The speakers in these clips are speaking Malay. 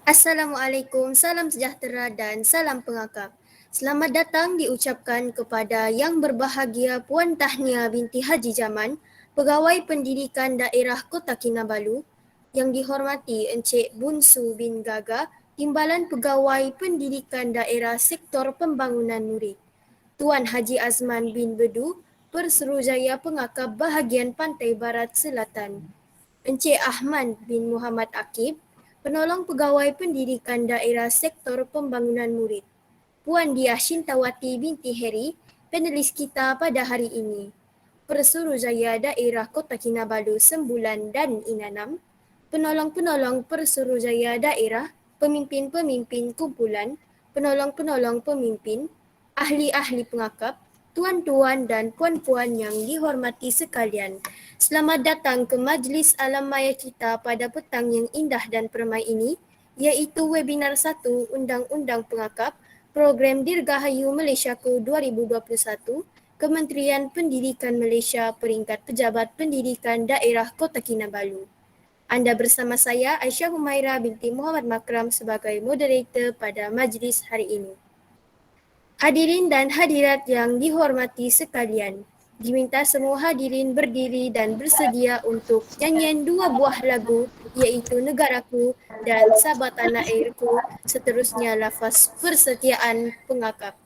Assalamualaikum, salam sejahtera dan salam pengakap. Selamat datang diucapkan kepada Yang Berbahagia Puan Tahnia binti Haji Jaman, Pegawai Pendidikan Daerah Kota Kinabalu, yang dihormati Encik Bunsu bin Gaga, Timbalan Pegawai Pendidikan Daerah Sektor Pembangunan Murid, Tuan Haji Azman bin Bedu, Perserujaya Pengakap Bahagian Pantai Barat Selatan, Encik Ahmad bin Muhammad Akib, Penolong Pegawai Pendidikan Daerah Sektor Pembangunan Murid, Puan Diah Shintawati binti Heri, panelis kita pada hari ini, Persuruhjaya Daerah Kota Kinabalu Sembulan dan Inanam, penolong-penolong Persuruhjaya Daerah, pemimpin-pemimpin kumpulan, penolong-penolong pemimpin, ahli-ahli pengakap, tuan-tuan dan puan-puan yang dihormati sekalian. Selamat datang ke Majlis Alam Maya kita pada petang yang indah dan permai ini, iaitu webinar 1 Undang-Undang Pengakap, Program Dirgahayu Malaysiaku 2021, Kementerian Pendidikan Malaysia Peringkat Pejabat Pendidikan Daerah Kota Kinabalu. Anda bersama saya Aisyah Humaira binti Muhammad Makram sebagai moderator pada majlis hari ini. Hadirin dan hadirat yang dihormati sekalian, diminta semua hadirin berdiri dan bersedia untuk nyanyian dua buah lagu iaitu Negaraku dan Sabah Tanah Airku, seterusnya lafaz Persetiaan Pengakap.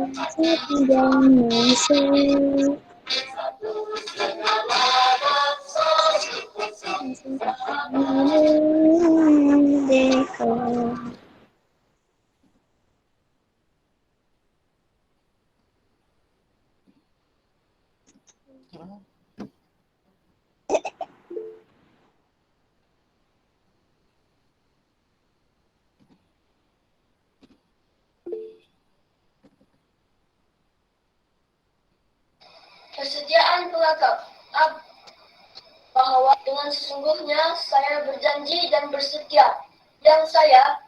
Tapi jangan merdeka. Persediaan pengakap. Bahwa dengan sesungguhnya saya berjanji dan bersedia yang saya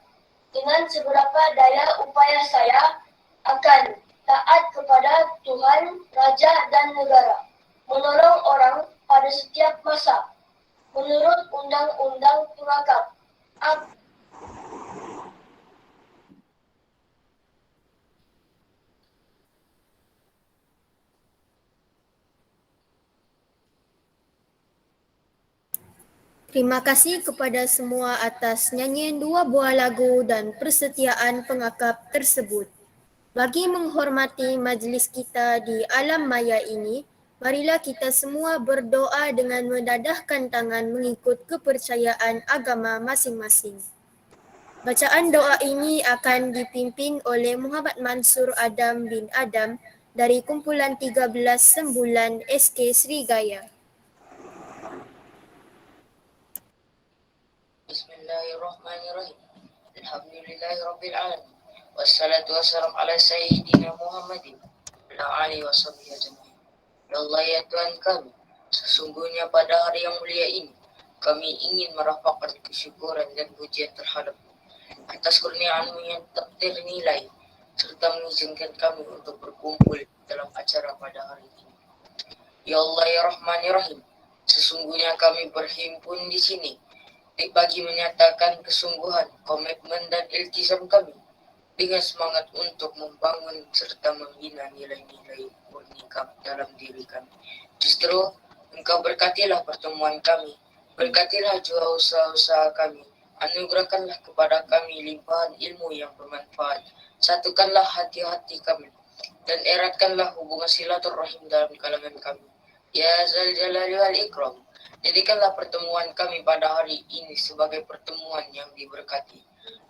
dengan seberapa daya upaya saya akan taat kepada Tuhan, Raja dan negara, menolong orang pada setiap masa menurut Undang-Undang Pengakap. Terima kasih kepada semua atas nyanyian 2 buah lagu dan persetiaan pengakap tersebut. Bagi menghormati majlis kita di alam maya ini, marilah kita semua berdoa dengan mendadahkan tangan mengikut kepercayaan agama masing-masing. Bacaan doa ini akan dipimpin oleh Muhammad Mansur Adam bin Adam dari kumpulan 13 Sembulan SK Srigaya. Bismillahirrahmanirrahim. Alhamdulillahirabbil alamin. Wassalatu wassalamu ala sayyidina Muhammadin wa ala alihi washabbihi ajmain. Ya Allah ya Tuhan kami, sesungguhnya pada hari yang mulia ini kami ingin merapatkan kesyukuran dan pujian terhadap-Mu atas kurnia-Mu yang tak ternilai serta mengizinkan kami untuk berkumpul dalam acara pada hari ini. Ya Allah ya Rahman ya Rahim, sesungguhnya kami berhimpun di sini bagi menyatakan kesungguhan, komitmen dan iltizam kami dengan semangat untuk membangun serta membina nilai-nilai murni dalam diri kami. Justru Engkau berkatilah pertemuan kami, berkatilah jua usaha-usaha kami, anugerahkanlah kepada kami limpahan ilmu yang bermanfaat, satukanlah hati-hati kami, dan eratkanlah hubungan silaturahim dalam kalangan kami. Ya Zal Jalali wal Ikram, jadikanlah pertemuan kami pada hari ini sebagai pertemuan yang diberkati,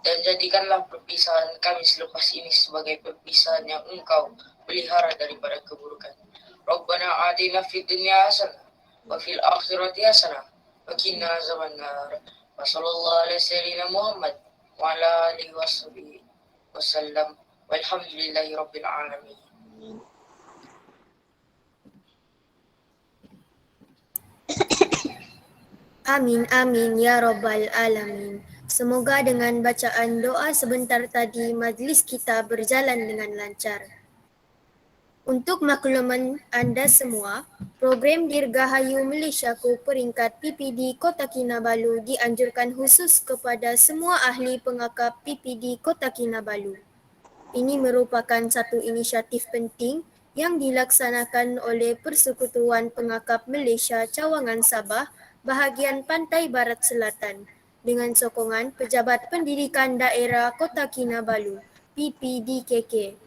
dan jadikanlah perpisahan kami selepas ini sebagai perpisahan yang Engkau pelihara daripada keburukan. Rabbana atina fid dunya hasanah wa fil akhirati hasanah wa qina azabannar. Wa sallallahu alaihi sayyidina Muhammad wa ala alihi washabihi wasallam. Walhamdulillahi rabbil alamin. Amin, amin, ya Rabbal Alamin. Semoga dengan bacaan doa sebentar tadi majlis kita berjalan dengan lancar. Untuk makluman anda semua, program Dirgahayu Malaysiaku peringkat PPD Kota Kinabalu dianjurkan khusus kepada semua ahli pengakap PPD Kota Kinabalu. Ini merupakan satu inisiatif penting yang dilaksanakan oleh Persekutuan Pengakap Malaysia Cawangan Sabah bahagian Pantai Barat Selatan dengan sokongan Pejabat Pendidikan Daerah Kota Kinabalu PPDKK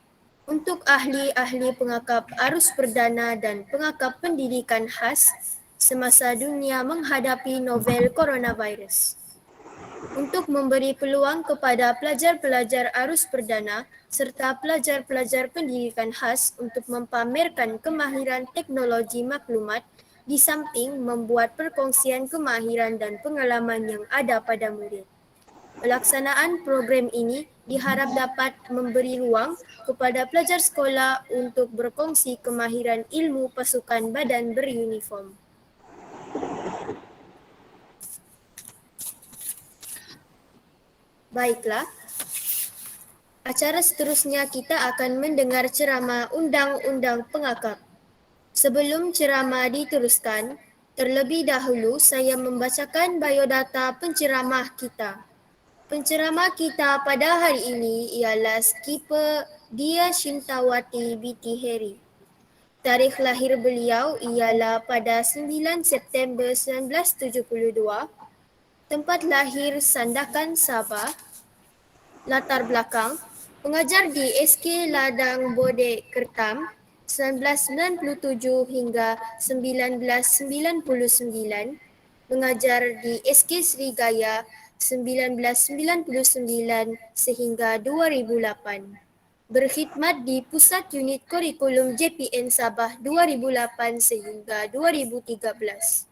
untuk ahli-ahli pengakap arus perdana dan pengakap pendidikan khas semasa dunia menghadapi novel coronavirus. Untuk memberi peluang kepada pelajar-pelajar arus perdana serta pelajar-pelajar pendidikan khas untuk mempamerkan kemahiran teknologi maklumat di samping membuat perkongsian kemahiran dan pengalaman yang ada pada murid. Pelaksanaan program ini diharap dapat memberi ruang kepada pelajar sekolah untuk berkongsi kemahiran ilmu pasukan badan beruniform. Baiklah, acara seterusnya kita akan mendengar ceramah Undang-Undang Pengakap. Sebelum ceramah diteruskan, terlebih dahulu saya membacakan biodata penceramah kita. Penceramah kita pada hari ini ialah Skipper Dia Shintawati binti Heri. Tarikh lahir beliau ialah pada 9 September 1972. Tempat lahir Sandakan, Sabah. Latar belakang, Pengajar di SK Ladang Bodek Kertam 1997 hingga 1999, mengajar di SK Srigaya 1999 sehingga 2008. Berkhidmat di Pusat Unit Kurikulum JPN Sabah 2008 sehingga 2013.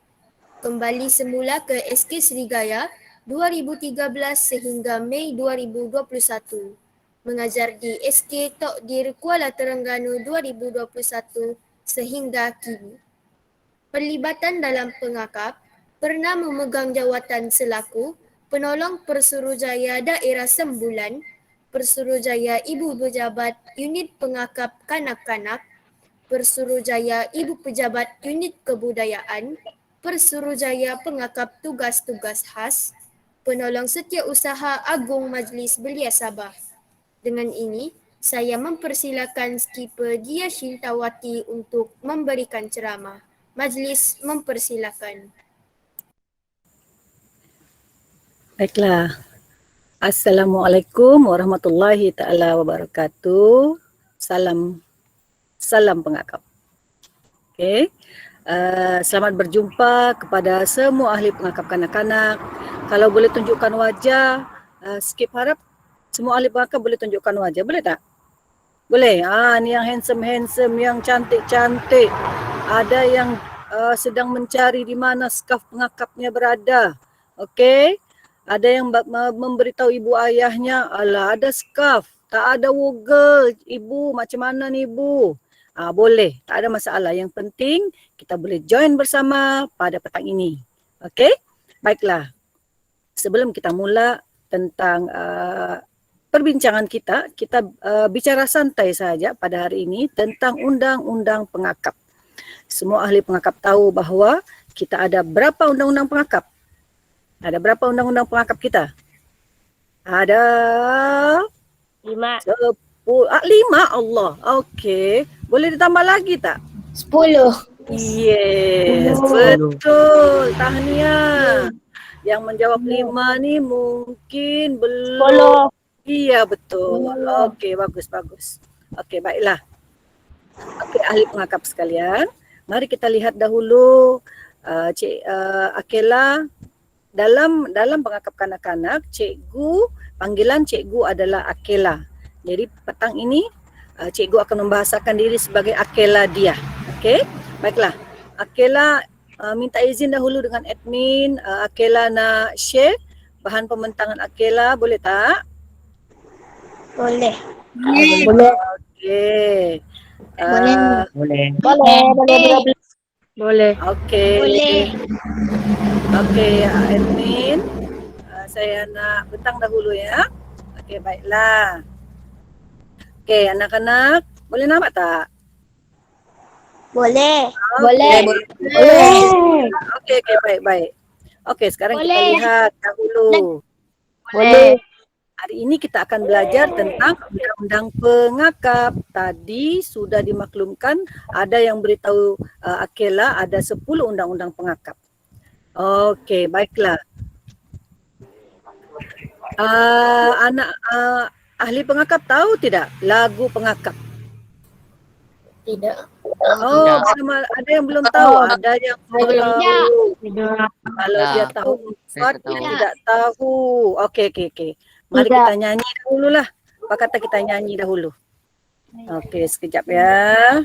Kembali semula ke SK Srigaya 2013 sehingga Mei 2021. Mengajar di SK Tokdir Kuala Terengganu 2021 sehingga kini. Perlibatan dalam pengakap, pernah memegang jawatan selaku Penolong Persuruhjaya Daerah Sembulan, Persuruhjaya Ibu Pejabat Unit Pengakap Kanak-Kanak, Persuruhjaya Ibu Pejabat Unit Kebudayaan, Persuruhjaya Pengakap Tugas-Tugas Khas, Penolong Setiausaha Agung Majlis Belia Sabah. Dengan ini, saya mempersilakan Skipper Dia Shintawati untuk memberikan ceramah. Majlis mempersilakan. Baiklah. Assalamualaikum warahmatullahi taala wabarakatuh. Salam pengakap. Okey. Selamat berjumpa kepada semua ahli pengakap kanak-kanak. Kalau boleh tunjukkan wajah, skip harap semua ahli pengakap boleh tunjukkan wajah. Boleh tak? Boleh. Ni yang handsome, yang cantik-cantik. Ada yang sedang mencari di mana skaf pengakapnya berada. Okey. Ada yang memberitahu ibu ayahnya, alah ada skaf, tak ada wogel, ibu macam mana ni ibu? Boleh, tak ada masalah. Yang penting kita boleh join bersama pada petang ini. Okey? Baiklah. Sebelum kita mula tentang perbincangan kita bicara santai saja pada hari ini tentang undang-undang pengakap. Semua ahli pengakap tahu bahawa kita ada berapa undang-undang pengakap? Ada berapa undang-undang pengakap kita? Ada 5. 5 Allah. Okey. Boleh ditambah lagi tak? 10. Yes, betul. Tahniah. Yang menjawab 5 ni mungkin belum. 10. Iya, betul. Okey, bagus. Okey, baiklah. Okey, ahli pengakap sekalian. Mari kita lihat dahulu Cik Akela. Dalam pengakap kanak-kanak, panggilan cikgu adalah Akela. Jadi petang ini cikgu akan membahasakan diri sebagai Akela dia. Okey? Baiklah. Akela minta izin dahulu dengan admin. Akela nak share bahan pembentangan Akela, boleh tak? Boleh. Okey. Boleh. Okey. Okey, admin. Saya nak bentang dahulu ya. Okey, baiklah. Okey, anak-anak, boleh nampak tak? Boleh. Boleh. Boleh. Okey, baik. Okey, sekarang kita Boleh. lihat dahulu. Boleh. Hari ini kita akan belajar tentang undang-undang pengakap. Tadi sudah dimaklumkan ada yang beritahu Akela ada 10 undang-undang pengakap. Okey, baiklah. Anak ahli pengakap tahu tidak lagu pengakap? Tidak. Ada yang belum tahu, ada yang belum tahu. Kalau dia tahu empat, dia tidak tahu. Okey. Mari kita nyanyi dahululah. Apa kata kita nyanyi dahulu? Okey, sekejap ya.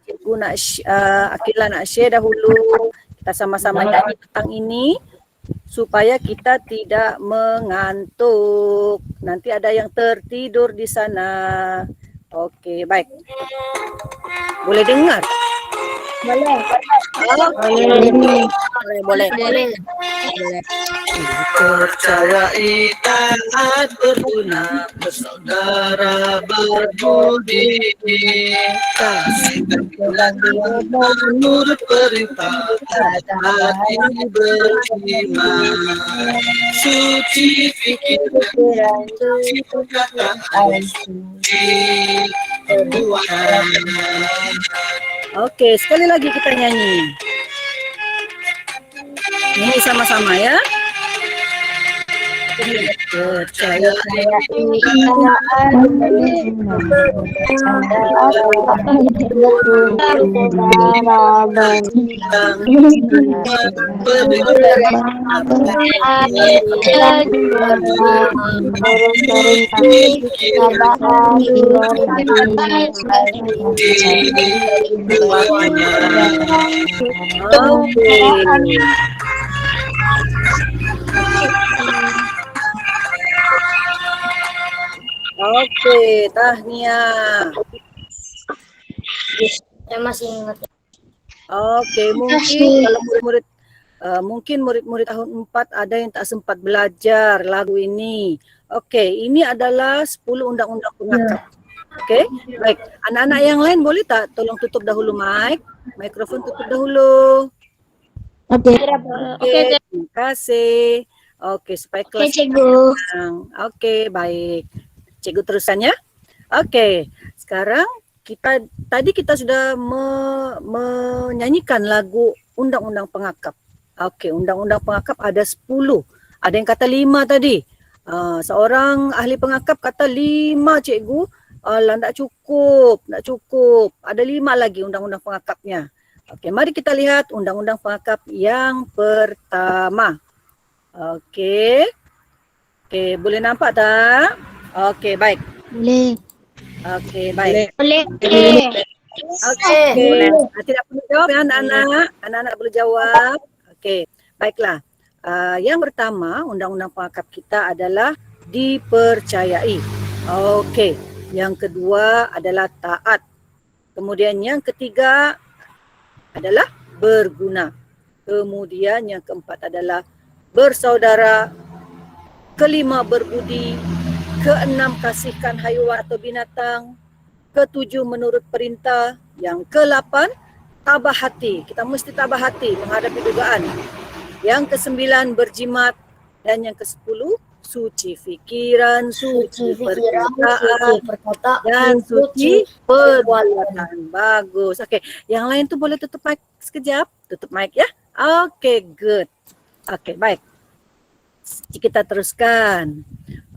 Cikgu nak Akila nak share dahulu. Kita sama-sama nyanyi petang ini supaya kita tidak mengantuk. Nanti ada yang tertidur di sana. Okey, baik. Boleh dengar? Boleh. Percayai taat berguna, bersaudara berbudi, kasih dan menurut perintah, hati beriman, suci pikiran, suci perkataan, suci perbuatan. Okey, sekali lagi kita nyanyi. Nyanyi sama-sama ya. Dipercayai Oke, tahniah. Saya masih ingat. Oke, mungkin kalau murid-murid mungkin murid-murid tahun 4 ada yang tak sempat belajar lagu ini. Oke, ini adalah 10 undang-undang pengakap. Oke, baik. Anak-anak yang lain boleh tak tolong tutup dahulu mikrofon tutup dahulu. Oke. Oke, terima kasih. Oke, supaya kelas Cikgu. tenang. Oke, baik. Cikgu teruskan ya. Oke, sekarang tadi kita sudah menyanyikan lagu Undang-Undang Pengakap. Oke, Undang-Undang Pengakap ada 10. Ada yang kata 5 tadi. Seorang ahli pengakap kata 5, cikgu. Alah, tak cukup. Ada 5 lagi Undang-Undang Pengakapnya. Oke, mari kita lihat Undang-Undang Pengakap yang pertama. Oke, boleh nampak tak? Oke, baik. Boleh. Oke, baik. Boleh. Oke, tidak perlu jawab ya anak-anak. Anak-anak perlu jawab. Oke, baiklah. Yang pertama, Undang-Undang Pengakap kita adalah dipercayai. Oke, yang kedua adalah taat. Kemudian yang ketiga adalah berguna. Kemudian yang keempat adalah bersaudara. Kelima, berbudi. Keenam, kasihkan haiwan atau binatang. Ketujuh, menurut perintah. Yang ke-8, tabah hati. Kita mesti tabah hati menghadapi dugaan. Yang ke-9, berjimat. Dan yang ke-10, suci fikiran, suci perkataan, dan suci perbuatan. Bagus. Oke, yang lain tu boleh tutup mic sekejap. Tutup mic ya. Oke, good. Oke, baik. Kita teruskan.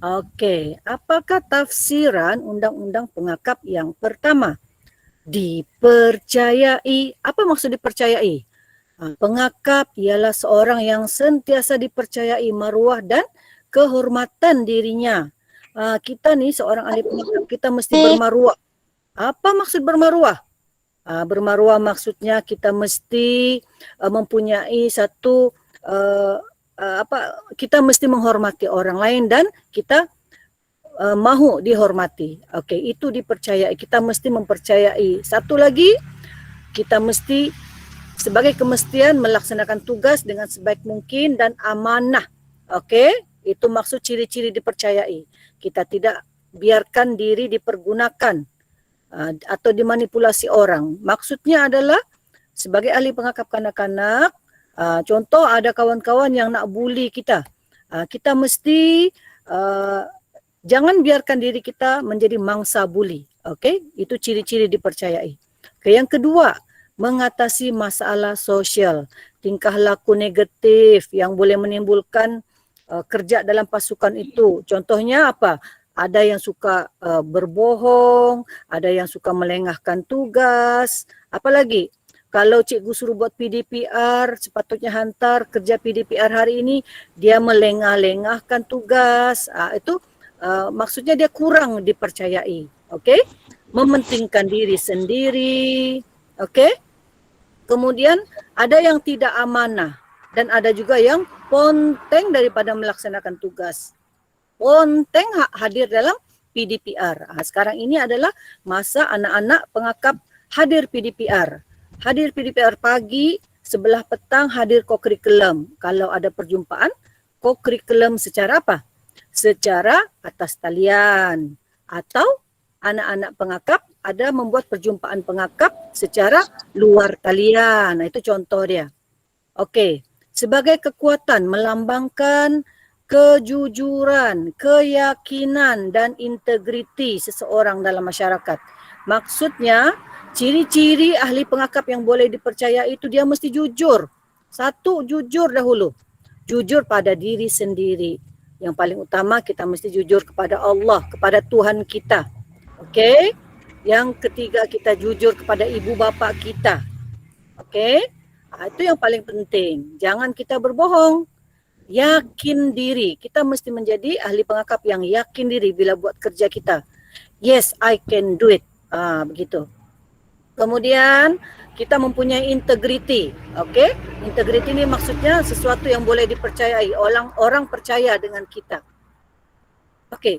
Oke, apakah tafsiran Undang-Undang Pengakap yang pertama? Dipercayai. Apa maksud dipercayai? Pengakap ialah seorang yang sentiasa dipercayai maruah dan kehormatan dirinya. Kita ni seorang ahli pengakap, kita mesti bermaruah. Apa maksud bermaruah? Bermaruah maksudnya kita mesti mempunyai satu kita mesti menghormati orang lain dan kita mahu dihormati. Okey, itu dipercayai. Kita mesti mempercayai. Satu lagi, kita mesti sebagai kemestian melaksanakan tugas dengan sebaik mungkin dan amanah. Okey, itu maksud ciri-ciri dipercayai. Kita tidak biarkan diri dipergunakan atau dimanipulasi orang. Maksudnya adalah sebagai ahli pengakap kanak-kanak, contoh ada kawan-kawan yang nak bully kita. Kita mesti jangan biarkan diri kita menjadi mangsa bully. Okey, itu ciri-ciri dipercayai. Okay, yang kedua, mengatasi masalah sosial. Tingkah laku negatif yang boleh menimbulkan kerja dalam pasukan itu. Contohnya apa? Ada yang suka berbohong, ada yang suka melengahkan tugas. Apalagi kalau cikgu suruh buat PDPR, sepatutnya hantar kerja PDPR hari ini, dia melengah-lengahkan tugas. Itu maksudnya dia kurang dipercayai. Okey? Mementingkan diri sendiri. Okey? Kemudian ada yang tidak amanah dan ada juga yang ponteng daripada melaksanakan tugas. Ponteng hadir dalam PDPR. Sekarang ini adalah masa anak-anak pengakap hadir PDPR. Hadir PDPR pagi, sebelah petang hadir kokurikulum. Kalau ada perjumpaan, kokurikulum secara apa? Secara atas talian. Atau anak-anak pengakap ada membuat perjumpaan pengakap secara luar talian. Itu contoh dia. Okey, sebagai kekuatan melambangkan kejujuran, keyakinan dan integriti seseorang dalam masyarakat. Maksudnya, ciri-ciri ahli pengakap yang boleh dipercayai itu dia mesti jujur. Satu, jujur dahulu. Jujur pada diri sendiri. Yang paling utama kita mesti jujur kepada Allah, kepada Tuhan kita. Okey? Yang ketiga kita jujur kepada ibu bapa kita. Okey? Itu yang paling penting. Jangan kita berbohong. Yakin diri. Kita mesti menjadi ahli pengakap yang yakin diri bila buat kerja kita. Yes, I can do it. Begitu. Kemudian kita mempunyai integriti. Okey? Integriti ini maksudnya sesuatu yang boleh dipercayai. Orang percaya dengan kita. Okey.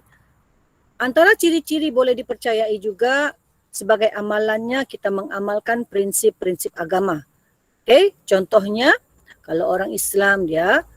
Antara ciri-ciri boleh dipercayai juga sebagai amalannya kita mengamalkan prinsip-prinsip agama. Okey? Contohnya kalau orang Islam dia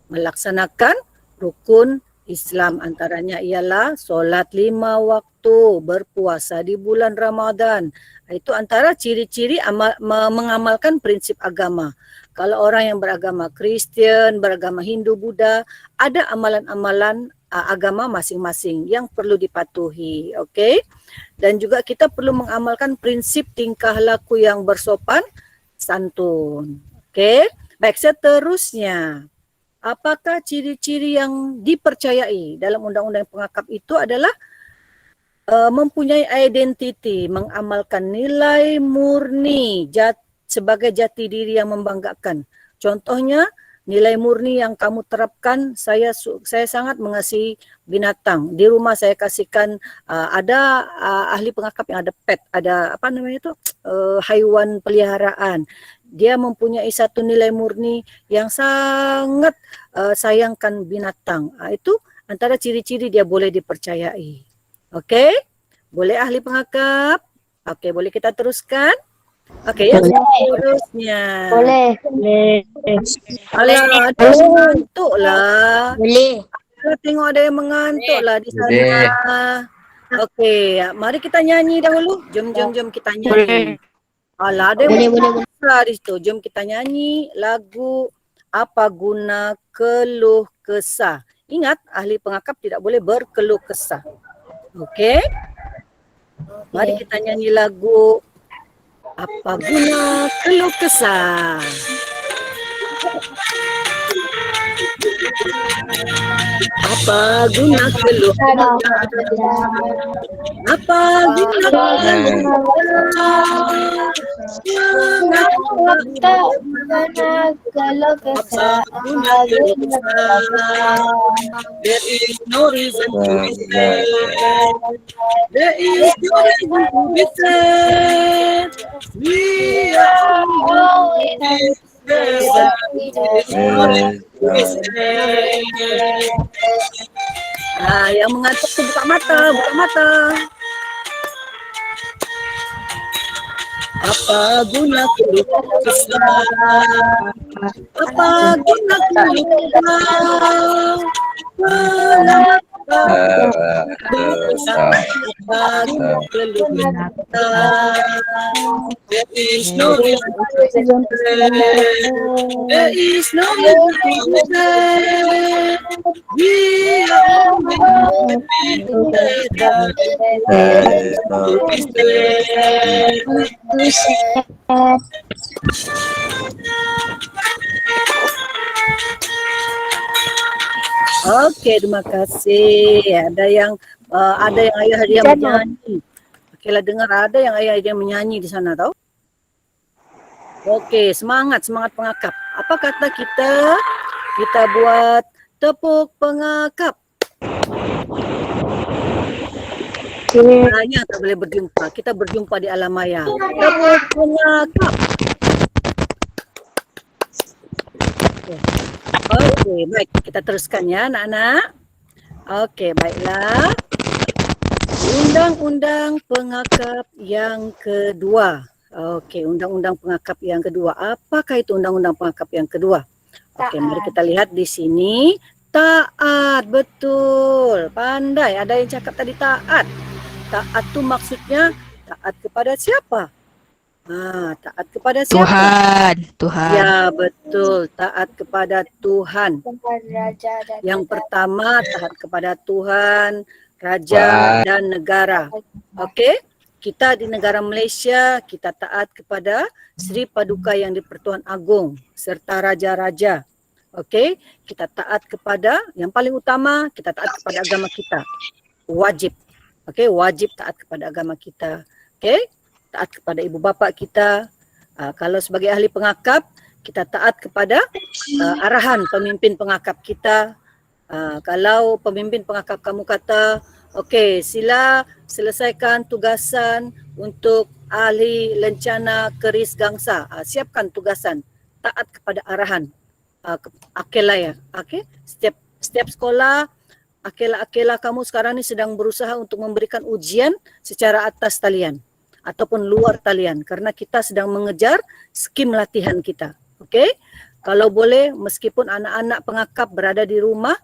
melaksanakan rukun Islam, antaranya ialah solat 5 waktu, berpuasa di bulan Ramadan. Itu antara ciri-ciri mengamalkan prinsip agama. Kalau orang yang beragama Kristian, beragama Hindu, Buddha, ada amalan-amalan agama masing-masing yang perlu dipatuhi. Okey? Dan juga kita perlu mengamalkan prinsip tingkah laku yang bersopan santun. Okey? Baik, seterusnya. Apakah ciri-ciri yang dipercayai dalam undang-undang pengakap itu adalah mempunyai identiti, mengamalkan nilai murni sebagai jati diri yang membanggakan. Contohnya, nilai murni yang kamu terapkan, saya sangat mengasihi binatang. Di rumah saya kasihkan ada ahli pengakap yang ada pet, ada apa namanya itu haiwan peliharaan. Dia mempunyai satu nilai murni yang sangat sayangkan binatang. Itu antara ciri-ciri dia boleh dipercayai. Okey? Boleh ahli pengakap? Okey, boleh kita teruskan? Okey, yang seterusnya. Boleh. Alah, ada yang mengantuk lah. Boleh. Tengok ada yang mengantuk lah di sana. Okey, mari kita nyanyi dahulu. Jom kita nyanyi. Alah, ada yang besar di situ. Jom kita nyanyi lagu Apa Guna Keluh Kesah. Ingat, ahli pengakap tidak boleh berkeluh kesah. Okey? Mari kita nyanyi lagu Apa Guna Keluh Kesah. Apa guna keluh kesah? Apa guna keluh kesah? Kalau kesah, There is no reason to be sad. There is no reason to be sad. We are always together. Yang mengantuk tu buka mata. Apa guna keluh kesah? Apa guna keluh kesah? Apa guna keluh kesah? There is no reason to be sad. There is no reason to be sad. We are always together. Okey, terima kasih. Ada yang ayah dia menyanyi. Okeylah, dengar ada yang ayah dia menyanyi di sana tau. Okey, semangat pengakap. Apa kata kita buat tepuk pengakap. Hanya tak boleh berjumpa. Kita berjumpa di alam maya. Tepuk pengakap. Okey, baik. Kita teruskan ya anak-anak. Okey, baiklah. Undang-undang pengakap yang kedua. Okey, undang-undang pengakap yang kedua. Apakah itu undang-undang pengakap yang kedua? Okey, mari kita lihat di sini. Taat, betul. Pandai. Ada yang cakap tadi taat. Taat tu maksudnya taat kepada siapa? Taat kepada siapa? Tuhan. Ya, betul. Taat kepada Tuhan. Yang pertama, taat kepada Tuhan, Raja dan negara. Okey? Kita di negara Malaysia, kita taat kepada Sri Paduka Yang di-Pertuan Agong serta raja-raja. Okey, kita taat kepada yang paling utama, kita taat kepada agama kita. Wajib. Okey, wajib taat kepada agama kita. Okey, taat kepada ibu bapa kita. Kalau sebagai ahli pengakap, kita taat kepada arahan pemimpin pengakap kita. Kalau pemimpin pengakap kamu kata, okey, sila selesaikan tugasan untuk ahli lencana keris gangsa. Siapkan tugasan. Taat kepada arahan. Akela ya. Okey, setiap sekolah akela kamu sekarang ni sedang berusaha untuk memberikan ujian secara atas talian ataupun luar talian karena kita sedang mengejar skim latihan kita. Okey? Kalau boleh meskipun anak-anak pengakap berada di rumah,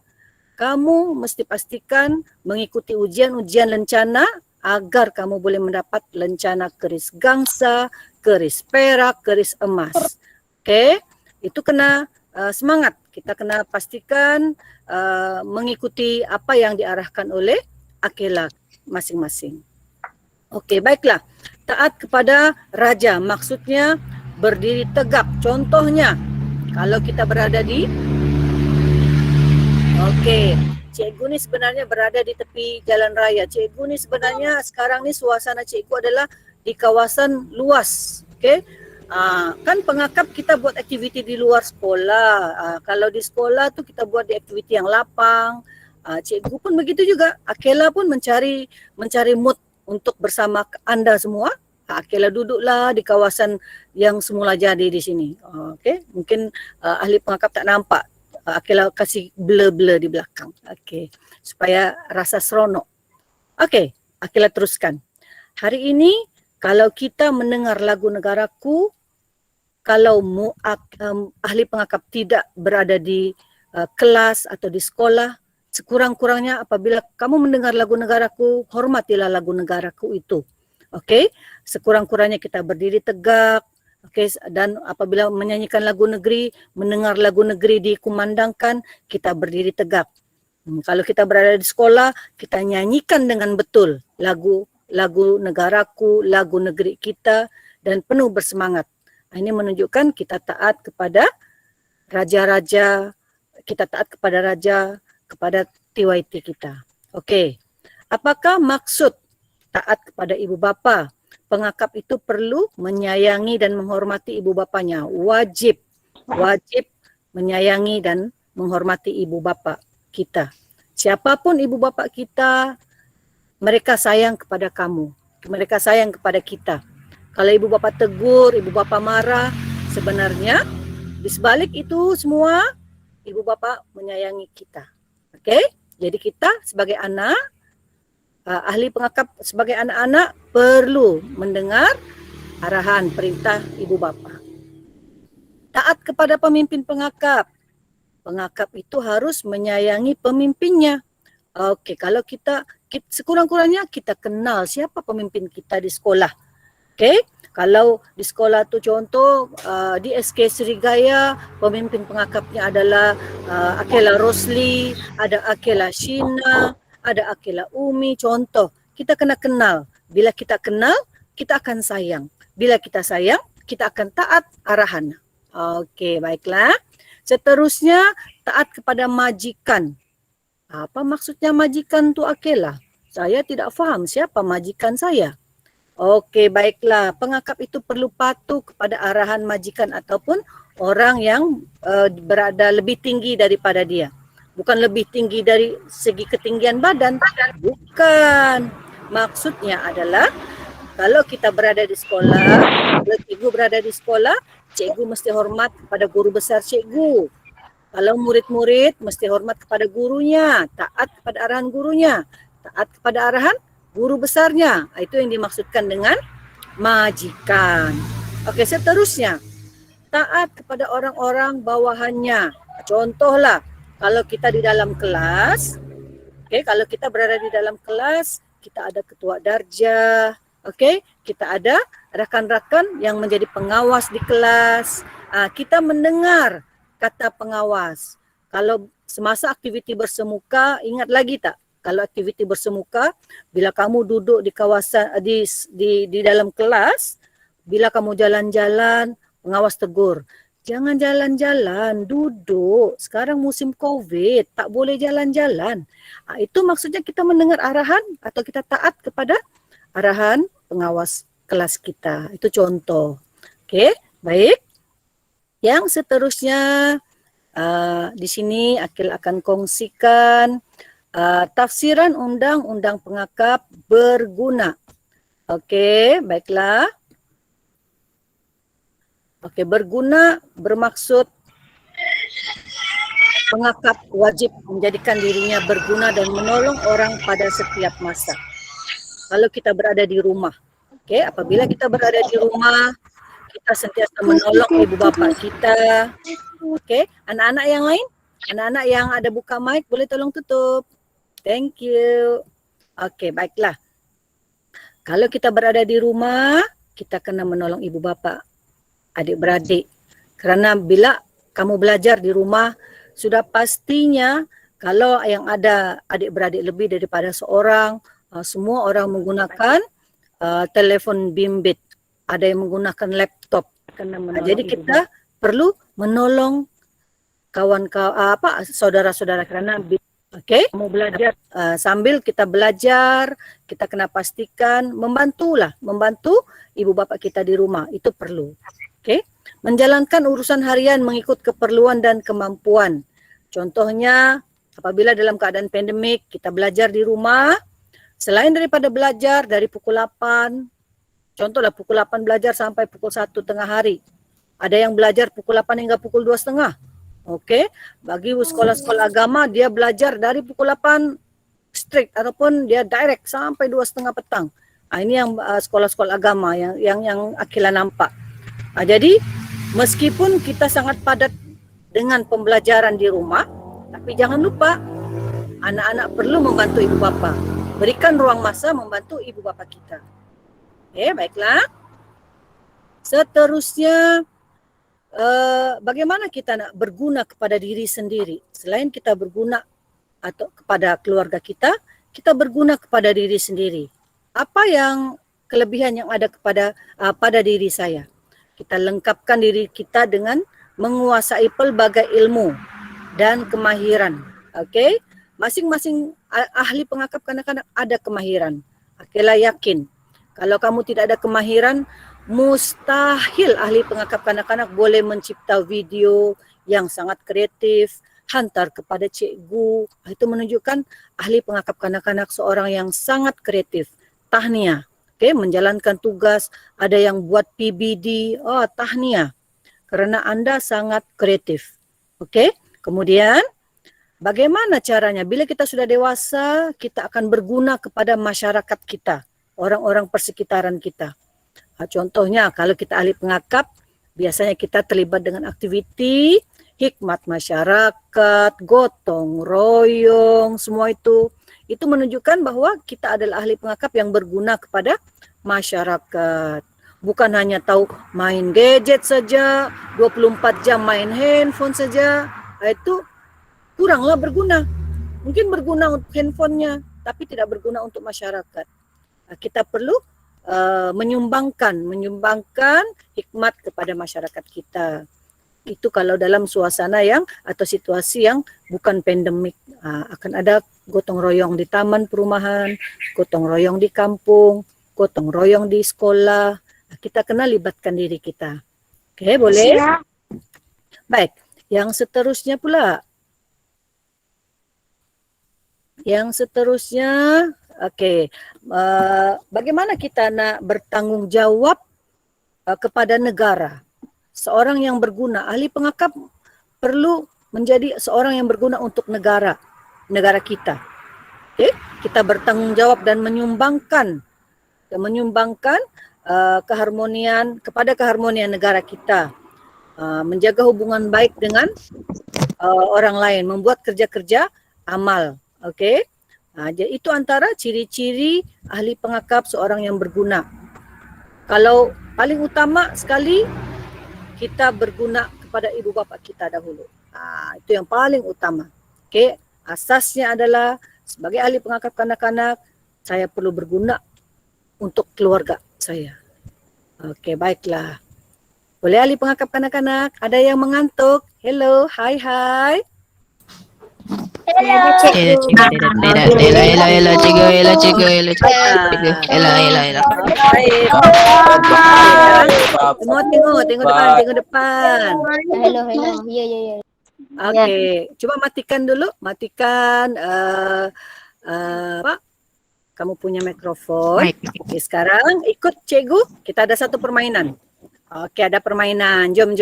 kamu mesti pastikan mengikuti ujian-ujian lencana agar kamu boleh mendapat lencana keris gangsa, keris perak, keris emas. Okey? Itu kena semangat. Kita kena pastikan mengikuti apa yang diarahkan oleh akela masing-masing. Okey, baiklah. Taat kepada raja, maksudnya berdiri tegak. Contohnya, kalau kita berada di cikgu ni sebenarnya berada di tepi jalan raya. Cikgu ni sebenarnya sekarang ni suasana cikgu adalah di kawasan luas. Okey. Kan pengakap kita buat aktiviti di luar sekolah. Kalau di sekolah tu kita buat di aktiviti yang lapang. Cikgu pun begitu juga. Akela pun mencari mood untuk bersama anda semua. Akela duduklah di kawasan yang semula jadi di sini. Okey, mungkin ahli pengakap tak nampak. Akela kasih blur-blur di belakang. Okey, supaya rasa seronok. Okey, Akela teruskan. Hari ini kalau kita mendengar lagu negaraku, kalau ahli pengakap tidak berada di kelas atau di sekolah, sekurang-kurangnya apabila kamu mendengar lagu negaraku, hormatilah lagu negaraku itu. Okey, sekurang-kurangnya kita berdiri tegak. Okey, dan apabila menyanyikan lagu negeri, mendengar lagu negeri dikumandangkan, kita berdiri tegak. Kalau kita berada di sekolah, kita nyanyikan dengan betul lagu negaraku, lagu negeri kita dan penuh bersemangat. Ini menunjukkan kita taat kepada raja-raja, kita taat kepada raja, kepada TYT kita. Okey. Apakah maksud taat kepada ibu bapa? Pengakap itu perlu menyayangi dan menghormati ibu bapanya. Wajib menyayangi dan menghormati ibu bapa kita. Siapapun ibu bapa kita, mereka sayang kepada kamu. Mereka sayang kepada kita. Kalau ibu bapa tegur, ibu bapa marah, sebenarnya di sebalik itu semua, ibu bapa menyayangi kita. Okey? Jadi kita sebagai anak, ahli pengakap sebagai anak-anak perlu mendengar arahan perintah ibu bapa. Taat kepada pemimpin pengakap. Pengakap itu harus menyayangi pemimpinnya. Okey, kalau kita sekurang-kurangnya kita kenal siapa pemimpin kita di sekolah. Okey, kalau di sekolah tu contoh di SK Srigaya, pemimpin pengakapnya adalah Akela Rosli, ada Akela Shina, ada Akela Umi, contoh. Kita kena kenal. Bila kita kenal, kita akan sayang. Bila kita sayang, kita akan taat arahan. Okey, baiklah. Seterusnya, taat kepada majikan. Apa maksudnya majikan tu Akela? Saya tidak faham siapa majikan saya. Okey, baiklah. Pengakap itu perlu patuh kepada arahan majikan ataupun orang yang berada lebih tinggi daripada dia. Bukan lebih tinggi dari segi ketinggian badan. Bukan. Maksudnya adalah kalau kita berada di sekolah, kalau cikgu berada di sekolah, cikgu mesti hormat kepada guru besar cikgu. Kalau murid-murid mesti hormat kepada gurunya, taat kepada arahan gurunya, taat kepada arahan guru besarnya. Itu yang dimaksudkan dengan majikan. Okey, seterusnya. Taat kepada orang-orang bawahannya. Contohlah, kalau kita di dalam kelas, kalau kita berada di dalam kelas, kita ada ketua darjah, kita ada rakan-rakan yang menjadi pengawas di kelas. Kita mendengar kata pengawas. Kalau semasa aktiviti bersemuka, ingat lagi tak? Kalau aktiviti bersemuka, bila kamu duduk di kawasan di dalam kelas, bila kamu jalan-jalan, pengawas tegur, Jangan jalan-jalan, duduk. Sekarang musim COVID, tak boleh jalan-jalan. Itu maksudnya kita mendengar arahan atau kita taat kepada arahan pengawas kelas kita. Itu contoh. Okey, baik. Yang seterusnya di sini Akil akan kongsikan tafsiran undang-undang pengakap berguna. Okey, baiklah. Okey, berguna bermaksud pengakap wajib menjadikan dirinya berguna dan menolong orang pada setiap masa. Kalau kita berada di rumah, okey, apabila kita berada di rumah, kita sentiasa menolong ibu bapa kita. Okey, anak-anak yang lain, anak-anak yang ada buka mic boleh tolong tutup. Thank you. Okey, baiklah. Kalau kita berada di rumah, kita kena menolong ibu bapa, adik-beradik. Kerana bila kamu belajar di rumah, sudah pastinya kalau yang ada adik-beradik lebih daripada seorang, semua orang menggunakan telefon bimbit, ada yang menggunakan laptop. Jadi kita perlu menolong kawan-kawan saudara-saudara kerana okey, kamu belajar sambil kita belajar, kita kena pastikan membantu ibu bapa kita di rumah, itu perlu. Okey, menjalankan urusan harian mengikut keperluan dan kemampuan. Contohnya apabila dalam keadaan pandemik kita belajar di rumah, selain daripada belajar dari pukul 8, contohlah pukul 8 belajar sampai pukul 1 tengah hari. Ada yang belajar pukul 8 hingga pukul 2.30. Okey, bagi sekolah-sekolah agama dia belajar dari pukul 8 strict ataupun dia direct sampai 2.30 petang. Ini yang sekolah-sekolah agama yang Akila nampak. Jadi meskipun kita sangat padat dengan pembelajaran di rumah, tapi jangan lupa anak-anak perlu membantu ibu bapa. Berikan ruang masa membantu ibu bapa kita. Okey, baiklah. Seterusnya, bagaimana kita nak berguna kepada diri sendiri? Selain kita berguna atau kepada keluarga kita, kita berguna kepada diri sendiri. Apa yang kelebihan yang ada pada diri saya? Kita lengkapkan diri kita dengan menguasai pelbagai ilmu dan kemahiran. Okey, masing-masing ahli pengakap kanak-kanak ada kemahiran. Akila yakin kalau kamu tidak ada kemahiran, mustahil ahli pengakap kanak-kanak boleh mencipta video yang sangat kreatif, hantar kepada cikgu. Itu menunjukkan ahli pengakap kanak-kanak seorang yang sangat kreatif. Tahniah. Okey, menjalankan tugas, ada yang buat PBD, tahniah. Kerana anda sangat kreatif. Okey, kemudian bagaimana caranya? Bila kita sudah dewasa, kita akan berguna kepada masyarakat kita, orang-orang persekitaran kita. Contohnya kalau kita ahli pengakap, biasanya kita terlibat dengan aktiviti hikmat masyarakat, gotong royong, semua itu menunjukkan bahawa kita adalah ahli pengakap yang berguna kepada masyarakat. Bukan hanya tahu main gadget saja, 24 jam main handphone saja, itu kuranglah berguna. Mungkin berguna untuk handphonenya, tapi tidak berguna untuk masyarakat. Kita perlu menyumbangkan hikmat kepada masyarakat kita. Itu kalau dalam suasana atau situasi yang bukan pandemik. Akan ada gotong royong di taman perumahan, gotong royong di kampung, gotong royong di sekolah. Kita kena libatkan diri kita. Okey, boleh? Baik, yang seterusnya pula. Okey, bagaimana kita nak bertanggungjawab kepada negara? Seorang yang berguna, ahli pengakap perlu menjadi seorang yang berguna untuk negara kita. Okay? Kita bertanggungjawab dan menyumbangkan kepada keharmonian negara kita, menjaga hubungan baik dengan orang lain, membuat kerja-kerja amal. Okey, jadi itu antara ciri-ciri ahli pengakap seorang yang berguna. Kalau paling utama sekali, kita berguna kepada ibu bapa kita dahulu. Itu yang paling utama. Okey, asasnya adalah sebagai ahli pengakap kanak-kanak, saya perlu berguna untuk keluarga saya. Okey, baiklah. Boleh ahli pengakap kanak-kanak? Ada yang mengantuk? Hello, hai. Hello, cikgu. Ela, cikgu. Ela. Baik. Okey ya. Semua tengok depan. Hello. Ya. Okey, cuba matikan dulu. Matikan apa? Kamu punya mikrofon. Okey, sekarang ikut cikgu. Kita ada satu permainan. Okey, ada permainan. Jom.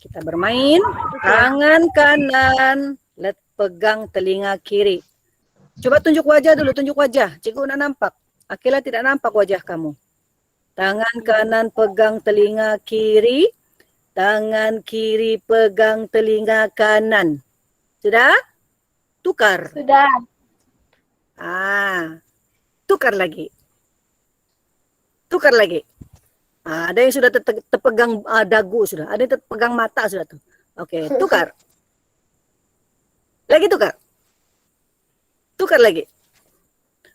Kita bermain. Tangan kanan pegang telinga kiri. Coba tunjuk wajah dulu, Cikgu nak nampak. Akila tidak nampak wajah kamu. Tangan kanan pegang telinga kiri. Tangan kiri pegang telinga kanan. Sudah? Tukar. Sudah. Tukar lagi. Ada yang sudah terpegang dagu sudah. Ada yang terpegang mata sudah tuh. Okey, tukar. Lagi tukar. Tukar lagi.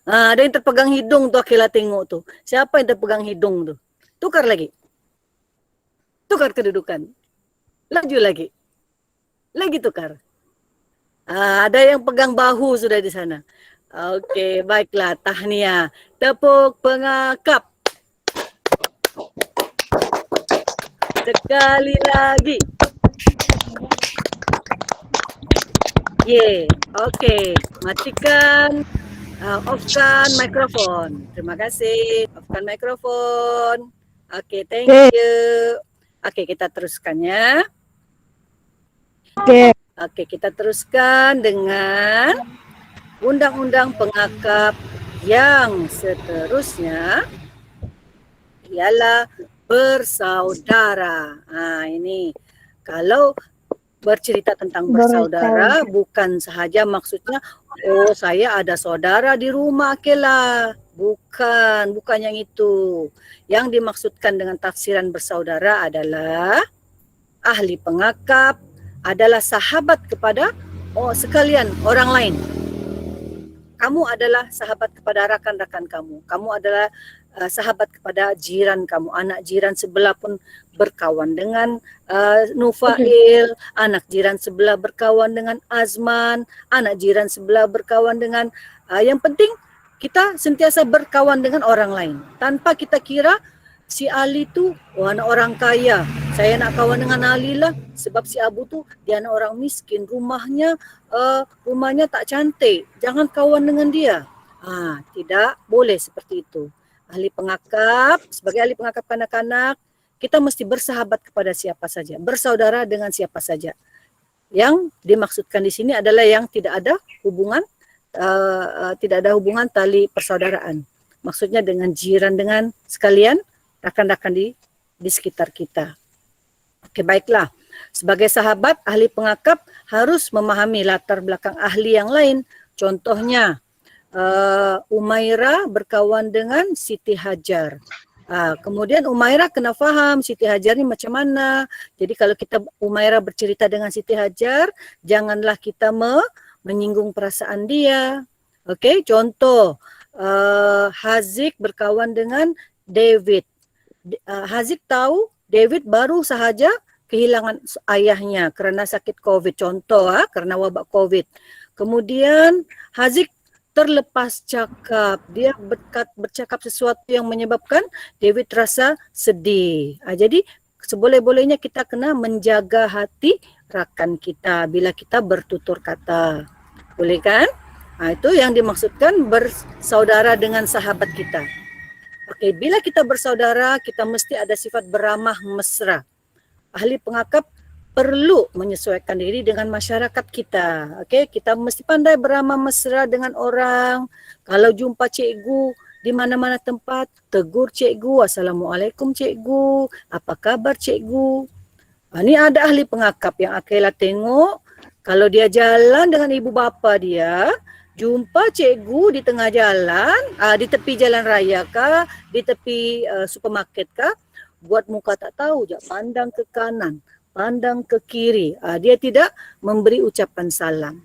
Ada yang terpegang hidung tuh, Akila tengok tuh. Siapa yang terpegang hidung tuh? Tukar lagi. Tukar kedudukan. Laju lagi. Lagi tukar. Ada yang pegang bahu sudah di sana. Okey, baiklah. Tahniah. Tepuk pengakap. Sekali lagi. Okey. Matikan. Offkan mikrofon. Terima kasih. Offkan mikrofon. Okey, thank you. Okey, kita teruskan ya. Okey, kita teruskan dengan undang-undang pengakap yang seterusnya ialah bersaudara. Ini kalau bercerita tentang bersaudara bukan sahaja maksudnya saya ada saudara di rumah Akila. Bukan yang itu. Yang dimaksudkan dengan tafsiran bersaudara adalah ahli pengakap adalah sahabat kepada sekalian orang lain. Kamu adalah sahabat kepada rakan-rakan kamu. Kamu adalah sahabat kepada jiran kamu. Anak jiran sebelah pun berkawan dengan Nufail. Anak jiran sebelah berkawan dengan Azman. Anak jiran sebelah berkawan dengan yang penting kita sentiasa berkawan dengan orang lain. Tanpa kita kira si Ali tu anak orang kaya. Saya nak kawan dengan Ali lah sebab si Abu tu dia anak orang miskin. Rumahnya tak cantik. Jangan kawan dengan dia. Tidak boleh seperti itu. Ahli pengakap, sebagai ahli pengakap kanak-kanak, kita mesti bersahabat kepada siapa saja, bersaudara dengan siapa saja. Yang dimaksudkan di sini adalah yang tidak ada hubungan tali persaudaraan. Maksudnya dengan jiran, dengan sekalian rakan-rakan di sekitar kita. Okey, baiklah. Sebagai sahabat, ahli pengakap harus memahami latar belakang ahli yang lain. Contohnya, Umairah berkawan dengan Siti Hajar. Kemudian Umairah kena faham Siti Hajar ni macam mana. Jadi kalau kita Umairah bercerita dengan Siti Hajar, janganlah kita menyinggung perasaan dia. Okey, contoh Haziq berkawan dengan David. Haziq tahu David baru sahaja kehilangan ayahnya kerana sakit COVID. Contoh kerana wabak COVID. Kemudian Haziq terlepas cakap. Dia bercakap sesuatu yang menyebabkan David rasa sedih. Jadi seboleh-bolehnya kita kena menjaga hati rakan kita bila kita bertutur kata. Boleh kan? Itu yang dimaksudkan bersaudara dengan sahabat kita. Okey, bila kita bersaudara, kita mesti ada sifat beramah mesra. Ahli pengakap perlu menyesuaikan diri dengan masyarakat kita. Okey, kita mesti pandai beramah mesra dengan orang. Kalau jumpa cikgu di mana-mana tempat, tegur cikgu, "Assalamualaikum cikgu, apa kabar cikgu?" Ini ada ahli pengakap yang Akila tengok. Kalau dia jalan dengan ibu bapa dia, jumpa cikgu di tengah jalan, di tepi jalan raya kah, di tepi supermarket kah, buat muka tak tahu je, pandang ke kanan, pandang ke kiri. Dia tidak memberi ucapan salam.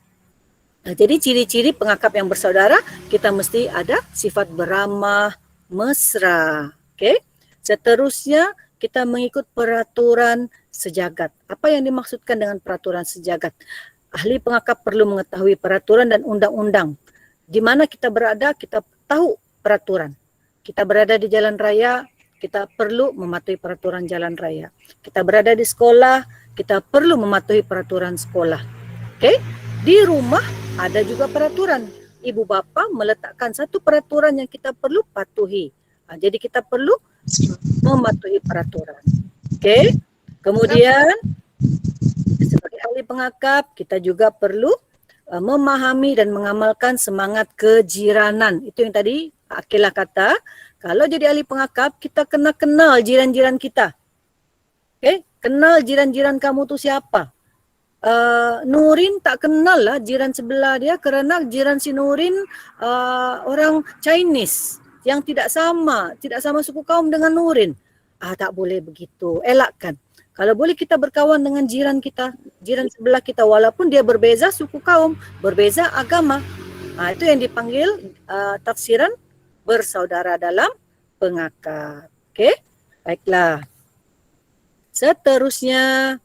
Jadi ciri-ciri pengakap yang bersaudara, kita mesti ada sifat beramah mesra. Okey. Seterusnya kita mengikut peraturan sejagat. Apa yang dimaksudkan dengan peraturan sejagat? Ahli pengakap perlu mengetahui peraturan dan undang-undang. Di mana kita berada, kita tahu peraturan. Kita berada di jalan raya, kita perlu mematuhi peraturan jalan raya. Kita berada di sekolah, kita perlu mematuhi peraturan sekolah. Okey? Di rumah ada juga peraturan. Ibu bapa meletakkan satu peraturan yang kita perlu patuhi. Jadi kita perlu mematuhi peraturan. Okey? Kemudian sebagai ahli pengakap kita juga perlu memahami dan mengamalkan semangat kejiranan. Itu yang tadi Akilah kata, kalau jadi ahli pengakap kita kena kenal jiran-jiran kita. Okey? Kenal jiran-jiran kamu tu siapa? Nurin tak kenal lah jiran sebelah dia kerana jiran si Nurin orang Chinese yang tidak sama suku kaum dengan Nurin. Tak boleh begitu, elakkan. Kalau boleh kita berkawan dengan jiran kita, jiran sebelah kita walaupun dia berbeza suku kaum, berbeza agama. Itu yang dipanggil tafsiran bersaudara dalam pengakap. Okey? Baiklah. Seterusnya,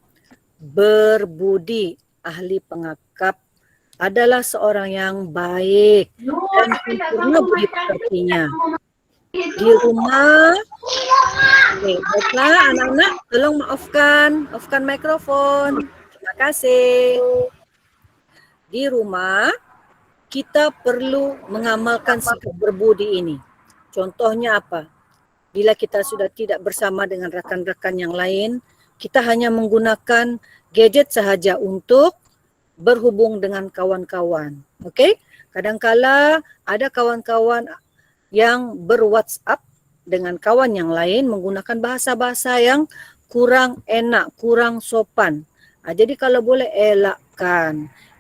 berbudi. Ahli pengakap adalah seorang yang baik dan sempurna budi pekertinya. Di rumah, baiklah anak-anak, tolong maafkan mikrofon. Terima kasih. Di rumah, kita perlu mengamalkan sikap berbudi ini. Contohnya apa? Bila kita sudah tidak bersama dengan rakan-rakan yang lain, kita hanya menggunakan gadget sahaja untuk berhubung dengan kawan-kawan. Okey? Kadangkala ada kawan-kawan yang ber-WhatsApp dengan kawan yang lain menggunakan bahasa-bahasa yang kurang enak, kurang sopan. Jadi kalau boleh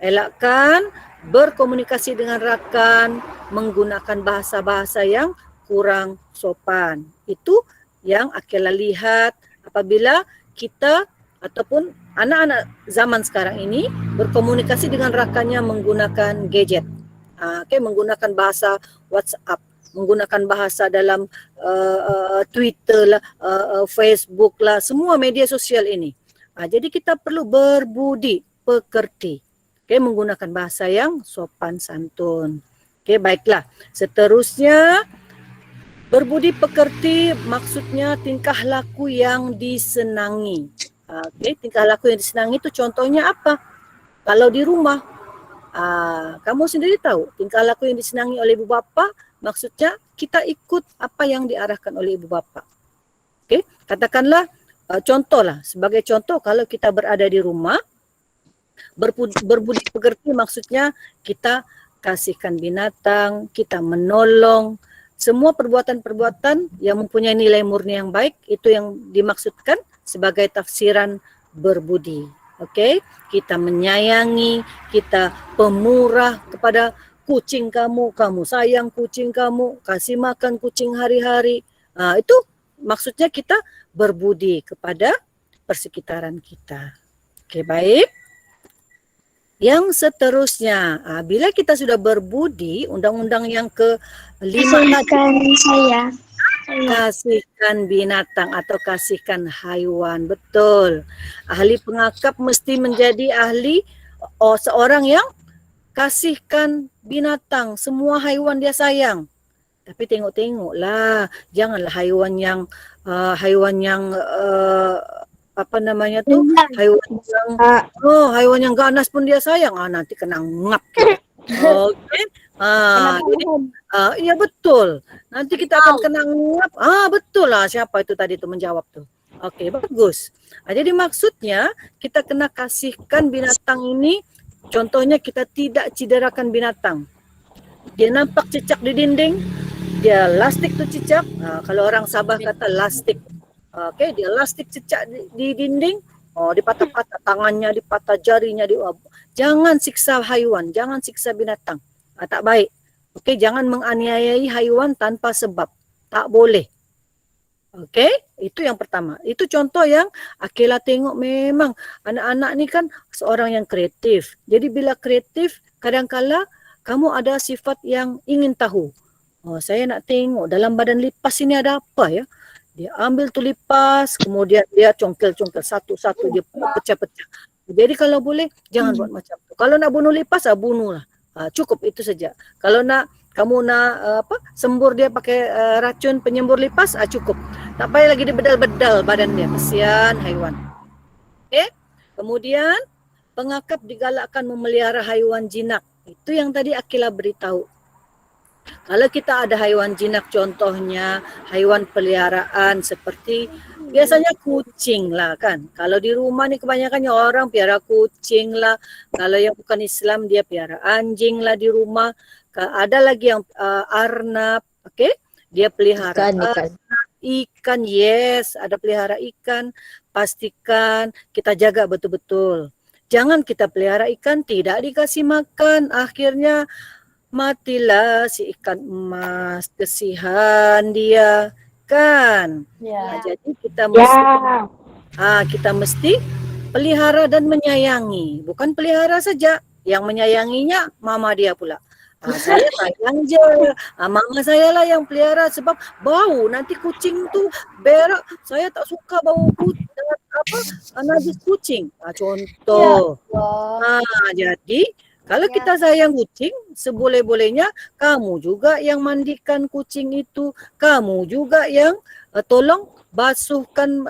elakkan berkomunikasi dengan rakan menggunakan bahasa-bahasa yang kurang sopan. Itu yang Akilah lihat apabila kita ataupun anak-anak zaman sekarang ini berkomunikasi dengan rakannya menggunakan gadget. Menggunakan bahasa WhatsApp, menggunakan bahasa dalam Twitter lah, Facebook lah, semua media sosial ini. Jadi kita perlu berbudi pekerti. Menggunakan bahasa yang sopan santun. Baiklah. Seterusnya, berbudi pekerti maksudnya tingkah laku yang disenangi. Tingkah laku yang disenangi itu contohnya apa? Kalau di rumah, kamu sendiri tahu tingkah laku yang disenangi oleh ibu bapa maksudnya kita ikut apa yang diarahkan oleh ibu bapa. Katakanlah contohlah, sebagai contoh kalau kita berada di rumah, berbudi pekerti maksudnya kita kasihkan binatang, kita menolong, semua perbuatan-perbuatan yang mempunyai nilai murni yang baik, itu yang dimaksudkan sebagai tafsiran berbudi. Kita menyayangi, kita pemurah kepada kucing kamu, kamu sayang kucing kamu, kasih makan kucing hari-hari. Itu maksudnya kita berbudi kepada persekitaran kita. Baik. Yang seterusnya, bila kita sudah berbudi, undang-undang yang ke-5 tadi, kasihkan binatang atau kasihkan haiwan. Betul. Ahli pengakap mesti menjadi ahli seorang yang kasihkan binatang. Semua haiwan dia sayang. Tapi tengok-tengoklah, janganlah haiwan yang haiwan yang ganas pun dia sayang. Nanti kena ngap. Iya betul. Nanti kita akan kena ngap. Betul lah, siapa itu tadi tu menjawab tu. Bagus. Jadi maksudnya kita kena kasihkan binatang ini. Contohnya kita tidak cederakan binatang. Dia nampak cicak di dinding, dia lastik tu cicak. Kalau orang Sabah kata lastik. Dia lastik cicak di dinding. Dipatah-patah tangannya, dipatah jarinya. Jangan siksa haiwan, jangan siksa binatang. Tak baik. Jangan menganiayai haiwan tanpa sebab. Tak boleh. Itu yang pertama. Itu contoh yang Akilah tengok memang anak-anak ni kan seorang yang kreatif. Jadi bila kreatif, kadang-kala kamu ada sifat yang ingin tahu. Saya nak tengok dalam badan lipas ini ada apa ya? Dia ambil tu lipas, kemudian dia congkel-congkel satu-satu, dia pecah-pecah. Jadi kalau boleh jangan buat macam tu. Kalau nak bunuh lipas, bunuhlah. Cukup itu saja. Kalau kamu nak sembur dia pakai racun penyembur lipas, cukup. Tak payah lagi dibedal-bedal badan dia. Kesian haiwan. Kemudian pengakap digalakkan memelihara haiwan jinak. Itu yang tadi Akila beritahu. Kalau kita ada haiwan jinak, contohnya haiwan peliharaan seperti biasanya kucing lah kan. Kalau di rumah ni kebanyakannya orang piara kucing lah. Kalau yang bukan Islam dia piara anjing lah di rumah. Ada lagi yang arnab, dia pelihara ikan, yes, ada pelihara ikan. Pastikan kita jaga betul-betul. Jangan kita pelihara ikan tidak dikasih makan, akhirnya matilah si ikan emas, kesian dia kan. Jadi kita mesti pelihara dan menyayangi, bukan pelihara saja, yang menyayanginya mama dia pula. Saya sayang je, mama saya lah yang pelihara sebab bau, nanti kucing tu berak, saya tak suka bau kucing, najis kucing. Contoh. Jadi kalau kita sayang kucing, seboleh-bolehnya kamu juga yang mandikan kucing itu, kamu juga yang tolong basuhkan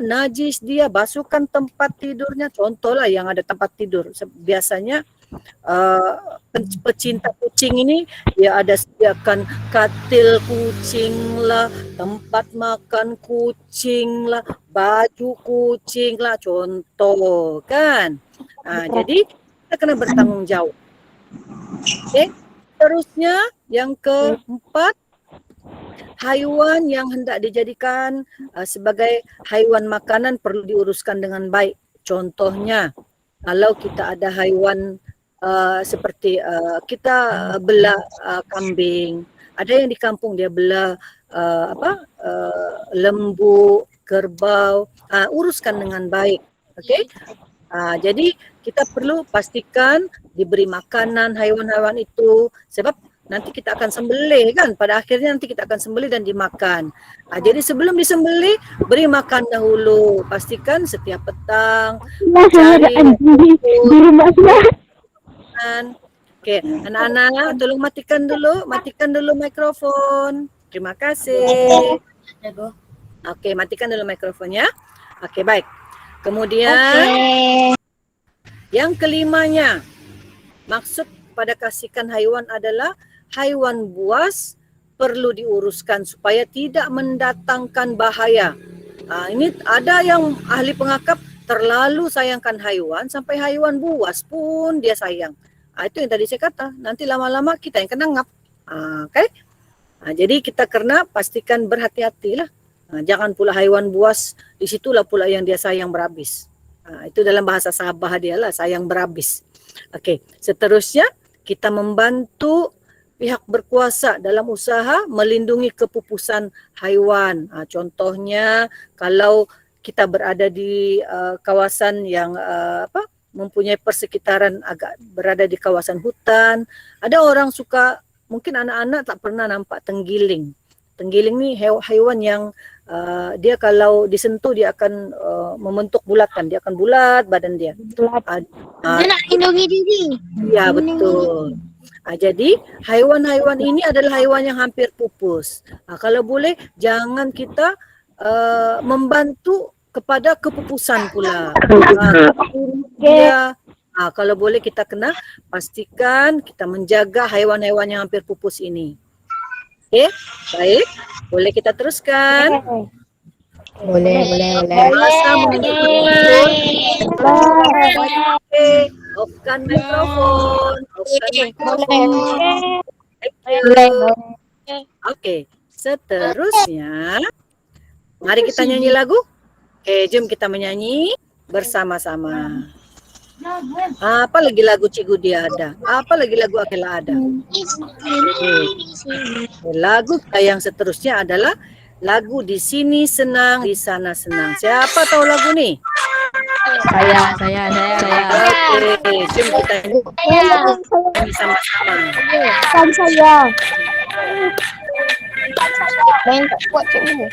najis dia, basuhkan tempat tidurnya. Contohlah yang ada tempat tidur. Biasanya pecinta kucing ini dia ada sediakan katil kucing lah, tempat makan kucing lah, baju kucing lah, contoh kan. Jadi kita kena bertanggung jawab. Terusnya yang keempat, haiwan yang hendak dijadikan sebagai haiwan makanan perlu diuruskan dengan baik. Contohnya, kalau kita ada haiwan seperti kita belah kambing, ada yang di kampung dia belah lembu, kerbau, uruskan dengan baik. Jadi kita perlu pastikan diberi makanan haiwan-haiwan itu, sebab nanti kita akan sembelih kan, pada akhirnya nanti kita akan sembelih dan dimakan. Jadi sebelum disembelih, beri makan dahulu. Pastikan setiap petang cari anak-anak tolong matikan dulu mikrofon. Terima kasih. Matikan dulu mikrofonnya. Baik. Kemudian yang kelimanya, maksud pada kasihkan haiwan adalah haiwan buas perlu diuruskan supaya tidak mendatangkan bahaya. Ini ada yang ahli pengakap terlalu sayangkan haiwan sampai haiwan buas pun dia sayang. Itu yang tadi saya kata, nanti lama-lama kita yang kena ngap. Jadi kita kena pastikan berhati-hatilah. Jangan pula haiwan buas, disitulah pula yang dia sayang berhabis. Itu dalam bahasa Sabah dia lah, sayang berhabis. Seterusnya kita membantu pihak berkuasa dalam usaha melindungi kepupusan haiwan. Contohnya kalau kita berada di kawasan yang mempunyai persekitaran agak berada di kawasan hutan, ada orang suka, mungkin anak-anak tak pernah nampak tenggiling. Tenggiling ni haiwan yang dia kalau disentuh dia akan membentuk bulatan, dia akan bulat badan dia. Dia nak lindungi diri. Ya, betul. Jadi haiwan-haiwan ini adalah haiwan yang hampir pupus. Kalau boleh jangan kita membantu kepada kepupusan pula. Kalau boleh kita kena pastikan kita menjaga haiwan-haiwan yang hampir pupus ini. Baik. Boleh kita teruskan? Boleh. Masa Offkan mikrofon. Seterusnya mari kita nyanyi lagu. Jom kita menyanyi bersama-sama. Apa lagi lagu Cikgu dia ada? Apa lagi lagu Akila ada? Lagu yang seterusnya adalah lagu Di Sini Senang, Di Sana Senang. Siapa tahu lagu ni? Saya. Jom kita nyanyi sama-sama. Saya. Main tak kuat cikgu.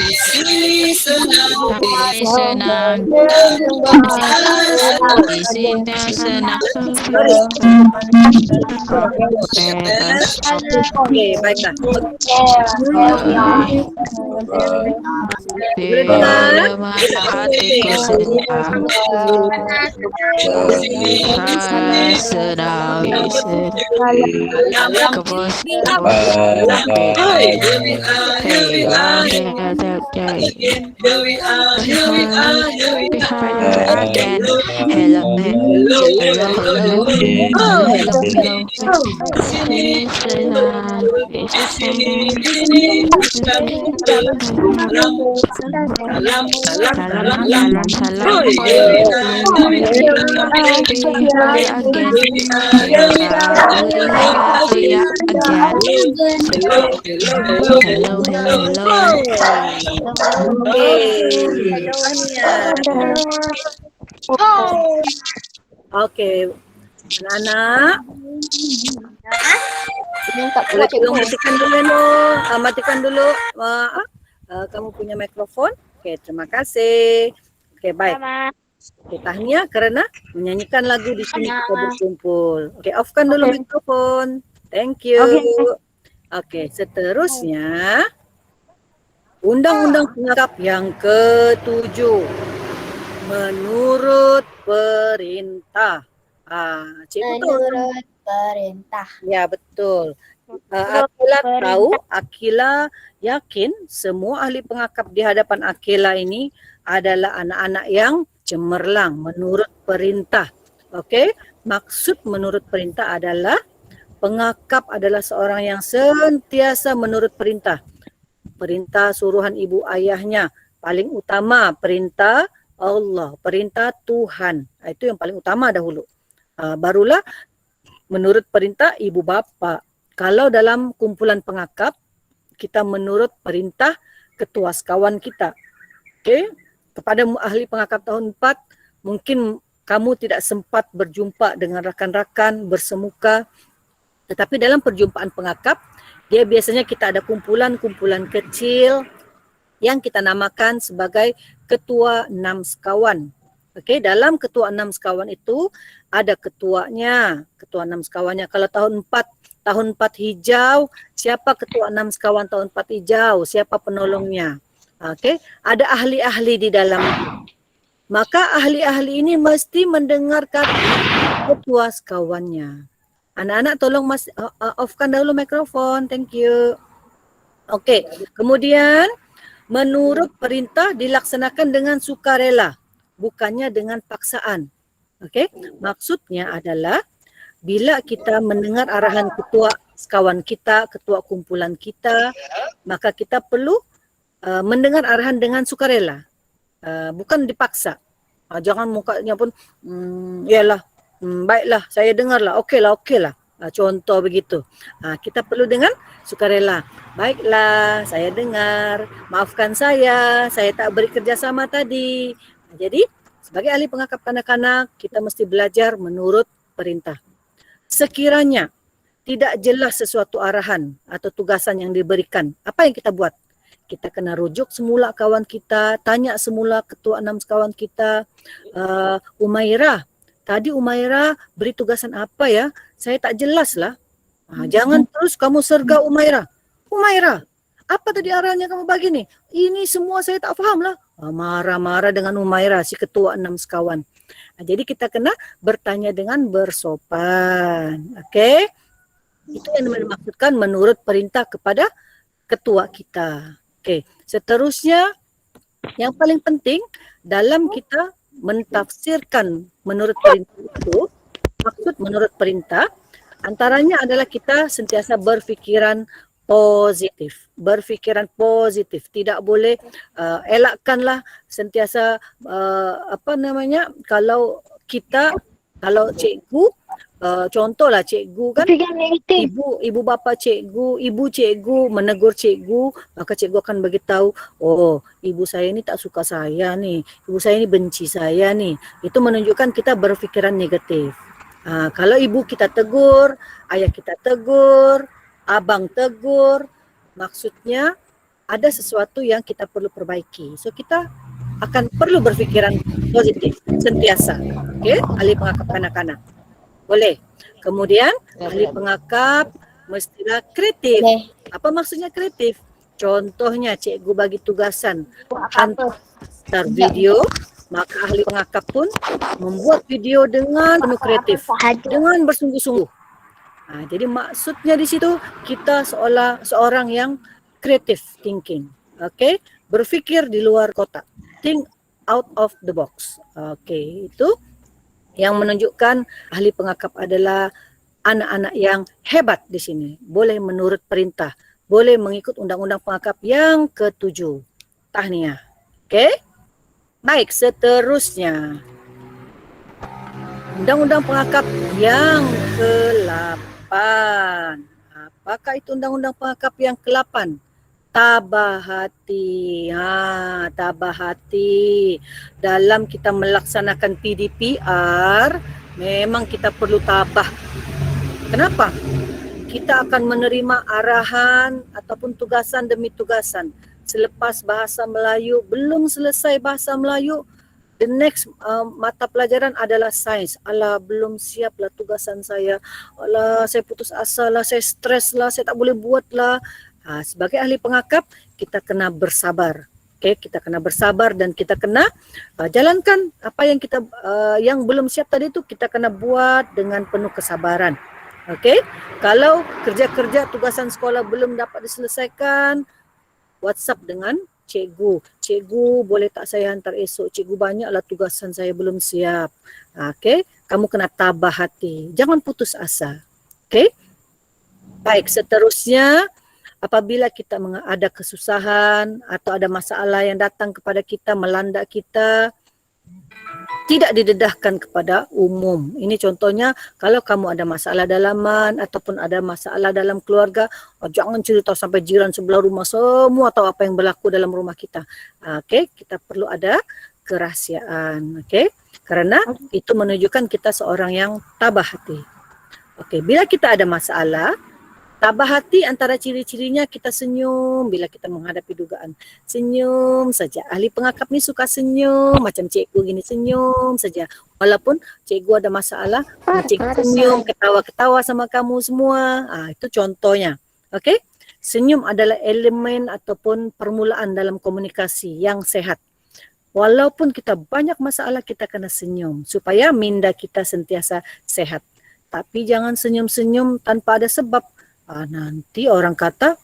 Isi senang senang, isinya senang. Sorry. Okey, baiklah. Bila mana hatiku senang, kala sedang kebos Here we are, hey here we are, here we are, here we are. again. Hello, hello, hello, hello, hello. Senang, Salam, salam, salam, salam for you. Happy again. Hallelujah again. Hello, hello, hello. Okey. Anak-anak, Main tak boleh kuat cikgu. tolong matikan dulu. Matikan dulu kamu punya mikrofon. Okey, terima kasih. Okey, baik. Okey, tahniah kerana menyanyikan lagu di sini kita berkumpul. Okey, offkan dulu mikrofon. Thank you. Okey, seterusnya Undang-Undang Pengakap yang ke-7 menurut perintah. Cikgu tahu. Menurut perintah. Ya, betul. Akila tahu, Akila yakin semua ahli pengakap di hadapan Akila ini adalah anak-anak yang cemerlang menurut perintah. Okey, maksud menurut perintah adalah pengakap adalah seorang yang sentiasa menurut perintah. Perintah suruhan ibu ayahnya, paling utama perintah Allah, perintah Tuhan. Itu yang paling utama dahulu. Barulah menurut perintah ibu bapa. Kalau dalam kumpulan pengakap, kita menurut perintah ketua sekawan kita. Okey, kepada ahli pengakap tahun 4, mungkin kamu tidak sempat berjumpa dengan rakan-rakan bersemuka, tetapi dalam perjumpaan pengakap, dia biasanya kita ada kumpulan-kumpulan kecil yang kita namakan sebagai ketua 6 sekawan. Okey, dalam ketua 6 sekawan itu ada ketuanya, ketua 6 sekawannya. Kalau tahun 4 hijau, siapa ketua 6 sekawan tahun 4 hijau, siapa penolongnya. Okey, ada ahli-ahli di dalam. Maka ahli-ahli ini mesti mendengarkan ketua sekawannya. Anak-anak tolong offkan dahulu mikrofon. Thank you. Okey, kemudian menurut perintah dilaksanakan dengan sukarela, bukannya dengan paksaan. Okey, maksudnya adalah bila kita mendengar arahan ketua sekawan kita, ketua kumpulan kita, maka kita perlu mendengar arahan dengan sukarela, bukan dipaksa. Jangan mukanya pun, yalah, baiklah, saya dengarlah, okeylah. Contoh begitu. Kita perlu dengan sukarela. Baiklah, saya dengar. Maafkan saya tak beri kerjasama tadi. Jadi, sebagai ahli pengakap kanak-kanak, kita mesti belajar menurut perintah. Sekiranya tidak jelas sesuatu arahan atau tugasan yang diberikan, apa yang kita buat? Kita kena rujuk semula kawan kita, tanya semula ketua 6 sekawan kita, Umairah, tadi Umairah beri tugasan apa ya? Saya tak jelas lah. Jangan terus kamu sergap Umairah. Umairah, apa tadi arahannya kamu bagi ni? Ini semua saya tak faham lah. Marah-marah dengan Umairah, si ketua 6 sekawan. Jadi kita kena bertanya dengan bersopan. Okey? Itu yang dimaksudkan menurut perintah kepada ketua kita. Okey, seterusnya yang paling penting dalam kita mentafsirkan menurut perintah itu, maksud menurut perintah antaranya adalah kita sentiasa berfikiran positif. Berfikiran positif, tidak boleh elakkanlah sentiasa kalau cikgu, contohlah cikgu kan, ibu bapa cikgu, ibu cikgu menegur cikgu, maka cikgu akan beritahu, oh ibu saya ni tak suka saya ni, ibu saya ni benci saya ni. Itu menunjukkan kita berfikiran negatif. Kalau ibu kita tegur, ayah kita tegur, abang tegur, maksudnya ada sesuatu yang kita perlu perbaiki. So kita akan perlu berfikiran positif sentiasa. Okey, ahli pengakap kanak-kanak. Boleh. Kemudian ahli pengakap mestilah kreatif. Boleh. Apa maksudnya kreatif? Contohnya cikgu bagi tugasan hantar video, maka ahli pengakap pun membuat video dengan penuh kreatif, dengan bersungguh-sungguh. Jadi maksudnya di situ kita seorang yang creative thinking. Okay, berfikir di luar kotak. Think out of the box. Okay, itu yang menunjukkan ahli pengakap adalah anak-anak yang hebat di sini. Boleh menurut perintah, boleh mengikut undang-undang pengakap yang ke-7. Tahniah. Okay? Baik, seterusnya. Undang-undang pengakap yang ke-8. Apakah itu undang-undang pengakap yang ke-8? Tabah hati. Tabah hati. Dalam kita melaksanakan PDPR, memang kita perlu tabah. Kenapa? Kita akan menerima arahan ataupun tugasan demi tugasan. Selepas bahasa Melayu, belum selesai bahasa Melayu, the next mata pelajaran adalah sains. Alah, belum siap lah tugasan saya. Alah, saya putus asa lah, saya stres lah, saya tak boleh buat lah. Sebagai ahli pengakap, kita kena bersabar. Okay, kita kena bersabar dan kita kena jalankan apa yang kita yang belum siap tadi itu kita kena buat dengan penuh kesabaran. Okay, kalau kerja-kerja tugasan sekolah belum dapat diselesaikan, WhatsApp dengan cikgu. Cikgu, boleh tak saya hantar esok? Cikgu, banyaklah tugasan saya belum siap. Okay, kamu kena tabah hati. Jangan putus asa. Okay. Baik, seterusnya apabila kita ada kesusahan atau ada masalah yang datang kepada kita, melanda kita, tidak didedahkan kepada umum. Ini contohnya kalau kamu ada masalah dalaman ataupun ada masalah dalam keluarga, jangan cerita sampai jiran sebelah rumah semua tahu apa yang berlaku dalam rumah kita. Okey, kita perlu ada kerahsiaan. Okey, kerana itu menunjukkan kita seorang yang tabah hati. Okey, bila kita ada masalah, tabah hati antara ciri-cirinya kita senyum bila kita menghadapi dugaan. Senyum saja. Ahli pengakap ni suka senyum. Macam cikgu gini, senyum saja. Walaupun cikgu ada masalah, cikgu senyum, ketawa-ketawa sama kamu semua. Itu contohnya. Okey? Senyum adalah elemen ataupun permulaan dalam komunikasi yang sehat. Walaupun kita banyak masalah, kita kena senyum supaya minda kita sentiasa sehat. Tapi jangan senyum-senyum tanpa ada sebab. Nanti orang kata,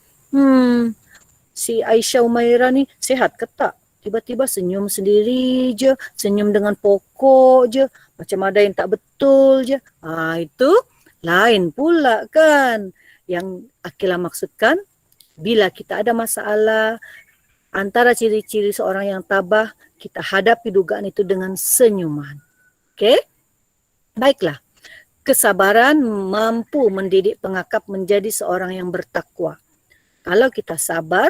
si Aisyah Umairah ni sehat ke tak? Tiba-tiba senyum sendiri je, senyum dengan pokok je, macam ada yang tak betul je. Itu lain pula kan. Yang Akilah maksudkan, bila kita ada masalah, antara ciri-ciri seorang yang tabah, kita hadapi dugaan itu dengan senyuman. Okey? Baiklah. Kesabaran mampu mendidik pengakap menjadi seorang yang bertakwa. Kalau kita sabar,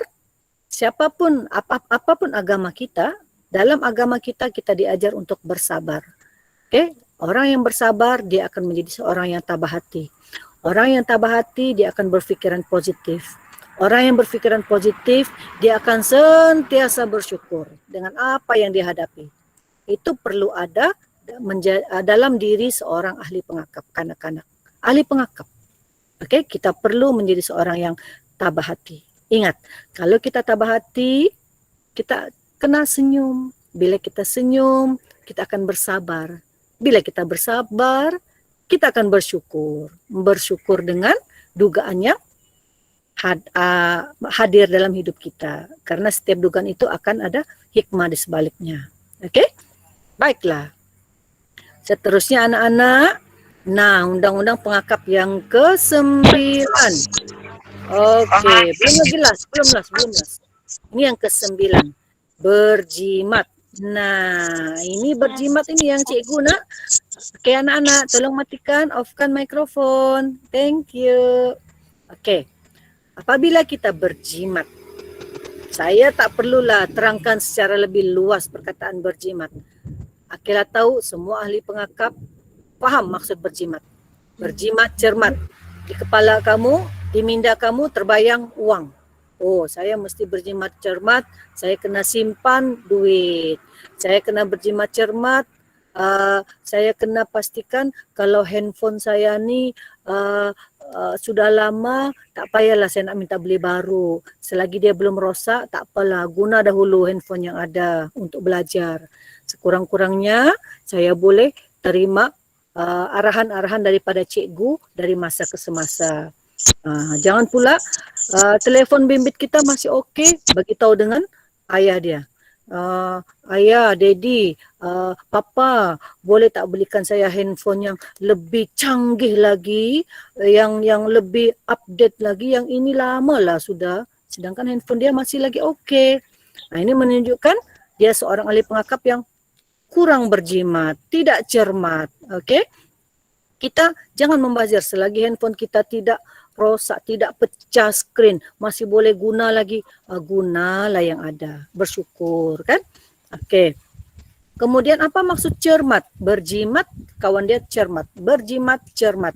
siapapun, apapun agama kita, dalam agama kita diajar untuk bersabar. Okay? Orang yang bersabar, dia akan menjadi seorang yang tabah hati. Orang yang tabah hati, dia akan berfikiran positif. Orang yang berfikiran positif, dia akan sentiasa bersyukur dengan apa yang dihadapi. Itu perlu ada dalam diri seorang ahli pengakap kanak-kanak. Ahli pengakap. Okey, kita perlu menjadi seorang yang tabah hati. Ingat, kalau kita tabah hati, kita kena senyum. Bila kita senyum, kita akan bersabar. Bila kita bersabar, kita akan bersyukur. Bersyukur dengan dugaan yang hadir dalam hidup kita. Karena setiap dugaan itu akan ada hikmah di sebaliknya. Okey? Baiklah. Seterusnya anak-anak, undang-undang pengakap yang ke-9. Okey, belum last. Ini yang ke-9. Berjimat. Nah, ini berjimat ini yang cikgu nak. Okey anak-anak, tolong matikan, offkan mikrofon. Thank you. Okey. Apabila kita berjimat, saya tak perlulah terangkan secara lebih luas perkataan berjimat. Akilah tahu semua ahli pengakap Faham maksud berjimat? Berjimat cermat. Di kepala kamu, di minda kamu terbayang uang. Oh, saya mesti berjimat cermat, saya kena simpan duit. Saya kena berjimat cermat, saya kena pastikan kalau handphone saya ni sudah lama, tak payahlah saya nak minta beli baru. Selagi dia belum rosak, tak apalah, guna dahulu handphone yang ada untuk belajar. Sekurang-kurangnya saya boleh terima arahan-arahan daripada cikgu dari masa ke semasa. Jangan pula telefon bimbit kita masih okey, bagi tahu dengan ayah dia. Ayah, daddy, papa, boleh tak belikan saya handphone yang lebih canggih lagi, yang lebih update lagi, yang ini lama lah sudah, sedangkan handphone dia masih lagi okey. Ini menunjukkan dia seorang ahli pengakap yang kurang berjimat, tidak cermat. Okey? Kita jangan membazir selagi handphone kita tidak rosak, tidak pecah skrin, masih boleh guna lagi, gunalah yang ada. Bersyukur kan? Okey. Kemudian apa maksud cermat? Berjimat, kawan dia cermat. Berjimat, cermat.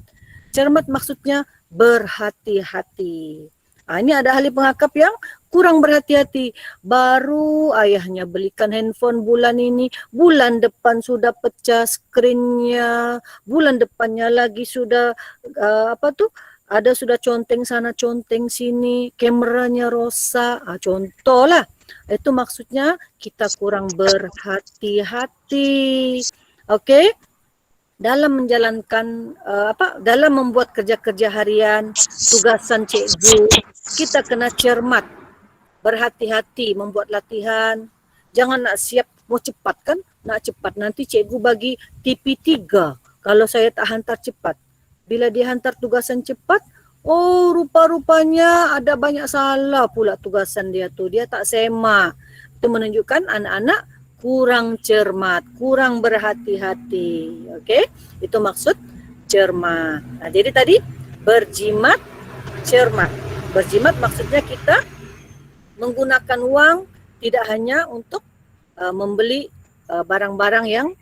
Cermat maksudnya berhati-hati. Ini ada ahli pengakap yang kurang berhati-hati. Baru ayahnya belikan handphone bulan ini, bulan depan sudah pecah skrinnya, bulan depannya lagi sudah ada sudah conteng sana conteng sini, kameranya rosak. Contohlah. Itu maksudnya kita kurang berhati-hati. Okey? Dalam menjalankan dalam membuat kerja-kerja harian, tugasan cikgu, kita kena cermat, berhati-hati membuat latihan. Jangan nak siap mau cepat kan, nak cepat nanti cikgu bagi TP3 kalau saya tak hantar cepat. Bila dia hantar tugasan cepat, rupa-rupanya ada banyak salah pula tugasan dia tu, dia tak semak. Itu menunjukkan anak-anak kurang cermat, kurang berhati-hati. Okey? Itu maksud cermat. Jadi tadi berjimat, cermat. Berjimat maksudnya kita menggunakan uang tidak hanya untuk membeli barang-barang yang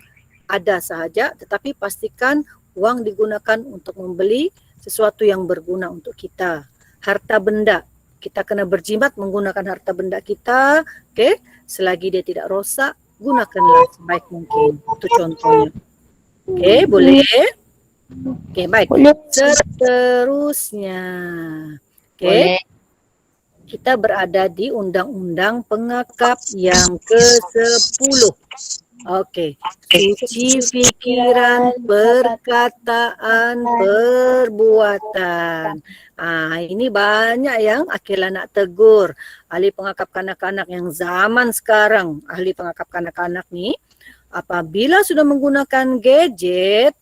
ada sahaja, tetapi pastikan uang digunakan untuk membeli sesuatu yang berguna untuk kita. Harta benda, kita kena berjimat menggunakan harta benda kita. Okey? Selagi dia tidak rosak, gunakanlah sebaik mungkin. Itu contohnya. Okey, boleh? Okey, baik. Seterusnya. Okey. Kita berada di Undang-Undang Pengakap yang ke-10. Okey. Suci fikiran, perkataan, perbuatan. Ini banyak yang Akila nak tegur. Ahli pengakap kanak-kanak yang zaman sekarang, ahli pengakap kanak-kanak ni, apabila sudah menggunakan gadget,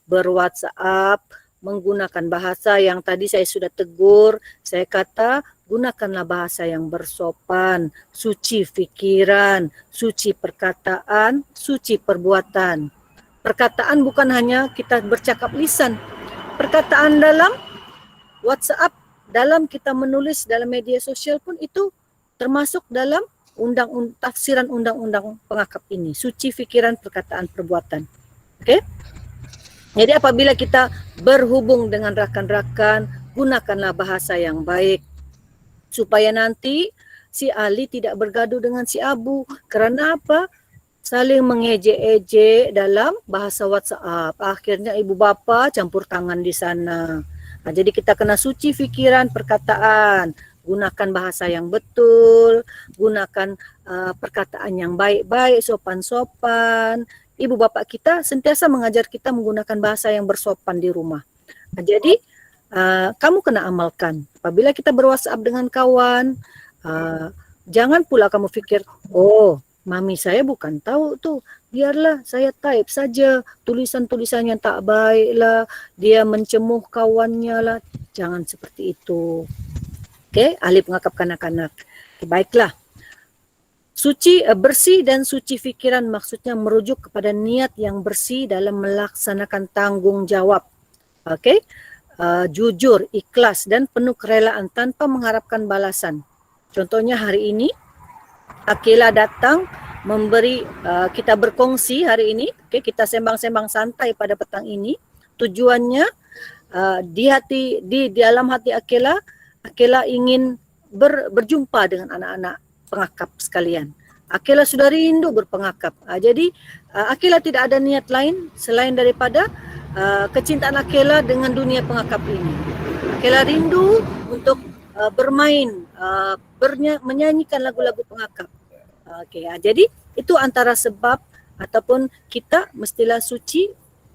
ber-WhatsApp, menggunakan bahasa yang tadi saya sudah tegur, saya kata gunakanlah bahasa yang bersopan, suci fikiran, suci perkataan, suci perbuatan. Perkataan bukan hanya kita bercakap lisan. Perkataan dalam WhatsApp, dalam kita menulis dalam media sosial pun itu termasuk dalam tafsiran undang-undang pengakap ini. Suci fikiran, perkataan, perbuatan. Okey? Jadi apabila kita berhubung dengan rakan-rakan, gunakanlah bahasa yang baik. Supaya nanti si Ali tidak bergaduh dengan si Abu. Kerana apa? Saling mengejek-ejek dalam bahasa WhatsApp. Akhirnya ibu bapa campur tangan di sana. Jadi kita kena suci fikiran, perkataan. Gunakan bahasa yang betul. Gunakan perkataan yang baik-baik, sopan-sopan. Ibu bapa kita sentiasa mengajar kita menggunakan bahasa yang bersopan di rumah. Jadi kamu kena amalkan. Apabila kita ber-WhatsApp dengan kawan, jangan pula kamu fikir, mami saya bukan tahu tu, biarlah saya type saja tulisan-tulisan yang tak baik lah, dia mencemuh kawannya lah. Jangan seperti itu. Okey, ahli pengakap kanak-kanak. Okay, baiklah. Suci, bersih dan suci fikiran maksudnya merujuk kepada niat yang bersih dalam melaksanakan tanggungjawab. Okey, jujur, ikhlas dan penuh kerelaan tanpa mengharapkan balasan. Contohnya hari ini, Akila datang memberi kita berkongsi hari ini. Okay, kita sembang-sembang santai pada petang ini. Tujuannya di dalam hati Akela ingin berjumpa dengan anak-anak pengakap sekalian. Akela sudah rindu berpengakap. Jadi Akela tidak ada niat lain selain daripada kecintaan Akela dengan dunia pengakap ini. Akela rindu untuk bermain, menyanyikan lagu-lagu pengakap. Jadi itu antara sebab ataupun kita mestilah suci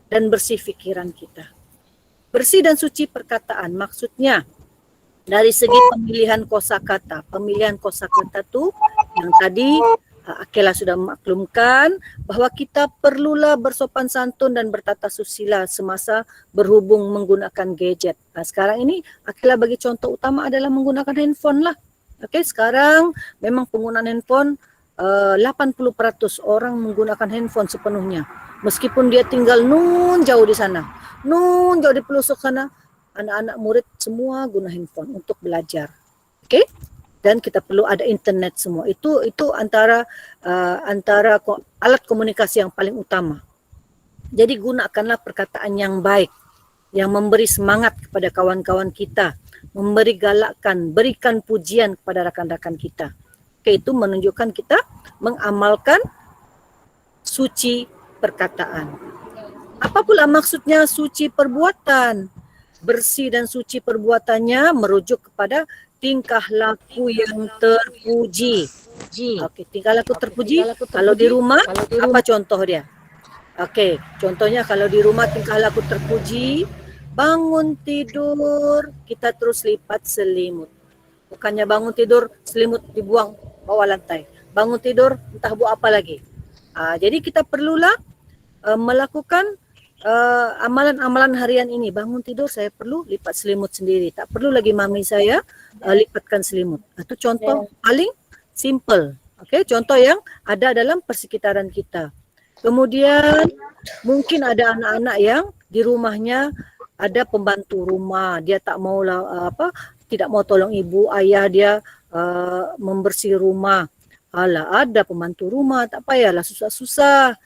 dan bersih fikiran kita. Bersih dan suci perkataan maksudnya dari segi pemilihan kosakata. Pemilihan kosakata tu yang tadi Akela sudah memaklumkan bahawa kita perlulah bersopan santun dan bertata susila semasa berhubung menggunakan gadget. Sekarang ini Akela bagi contoh utama adalah menggunakan handphone lah. Okey, sekarang memang penggunaan handphone 80% orang menggunakan handphone sepenuhnya. Meskipun dia tinggal nun jauh di sana, nun jauh di pelosok sana, anak-anak murid semua guna handphone untuk belajar. Okey? Dan kita perlu ada internet semua. Itu antara alat komunikasi yang paling utama. Jadi gunakanlah perkataan yang baik, yang memberi semangat kepada kawan-kawan kita, memberi galakan, berikan pujian kepada rakan-rakan kita. Okey, itu menunjukkan kita mengamalkan suci perkataan. Apa pula maksudnya suci perbuatan? Bersih dan suci perbuatannya merujuk kepada tingkah laku yang terpuji. Okey, tingkah laku terpuji. Kalau di rumah, apa contoh dia? Okey, contohnya kalau di rumah tingkah laku terpuji, bangun tidur kita terus lipat selimut. Bukannya bangun tidur selimut dibuang bawah lantai. Bangun tidur entah buat apa lagi. Jadi kita perlulah melakukan amalan-amalan harian ini. Bangun tidur saya perlu lipat selimut sendiri. Tak perlu lagi mami saya lipatkan selimut. Itu contoh paling simple. Okey, contoh yang ada dalam persekitaran kita. Kemudian mungkin ada anak-anak yang di rumahnya ada pembantu rumah. Dia tak mau tidak mau tolong ibu ayah dia membersih rumah. Alah, ada pembantu rumah, tak payahlah susah-susah.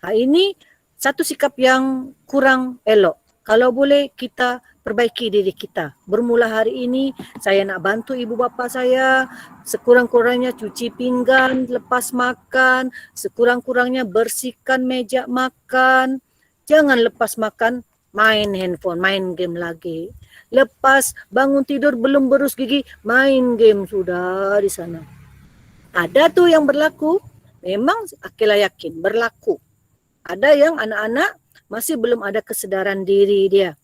Ini satu sikap yang kurang elok. Kalau boleh kita perbaiki diri kita. Bermula hari ini saya nak bantu ibu bapa saya, sekurang-kurangnya cuci pinggan lepas makan, sekurang-kurangnya bersihkan meja makan. Jangan lepas makan main handphone, main game lagi. Lepas bangun tidur belum berus gigi, main game sudah di sana. Ada tuh yang berlaku, memang Akela yakin berlaku. Ada yang anak-anak masih belum ada kesedaran diri dia.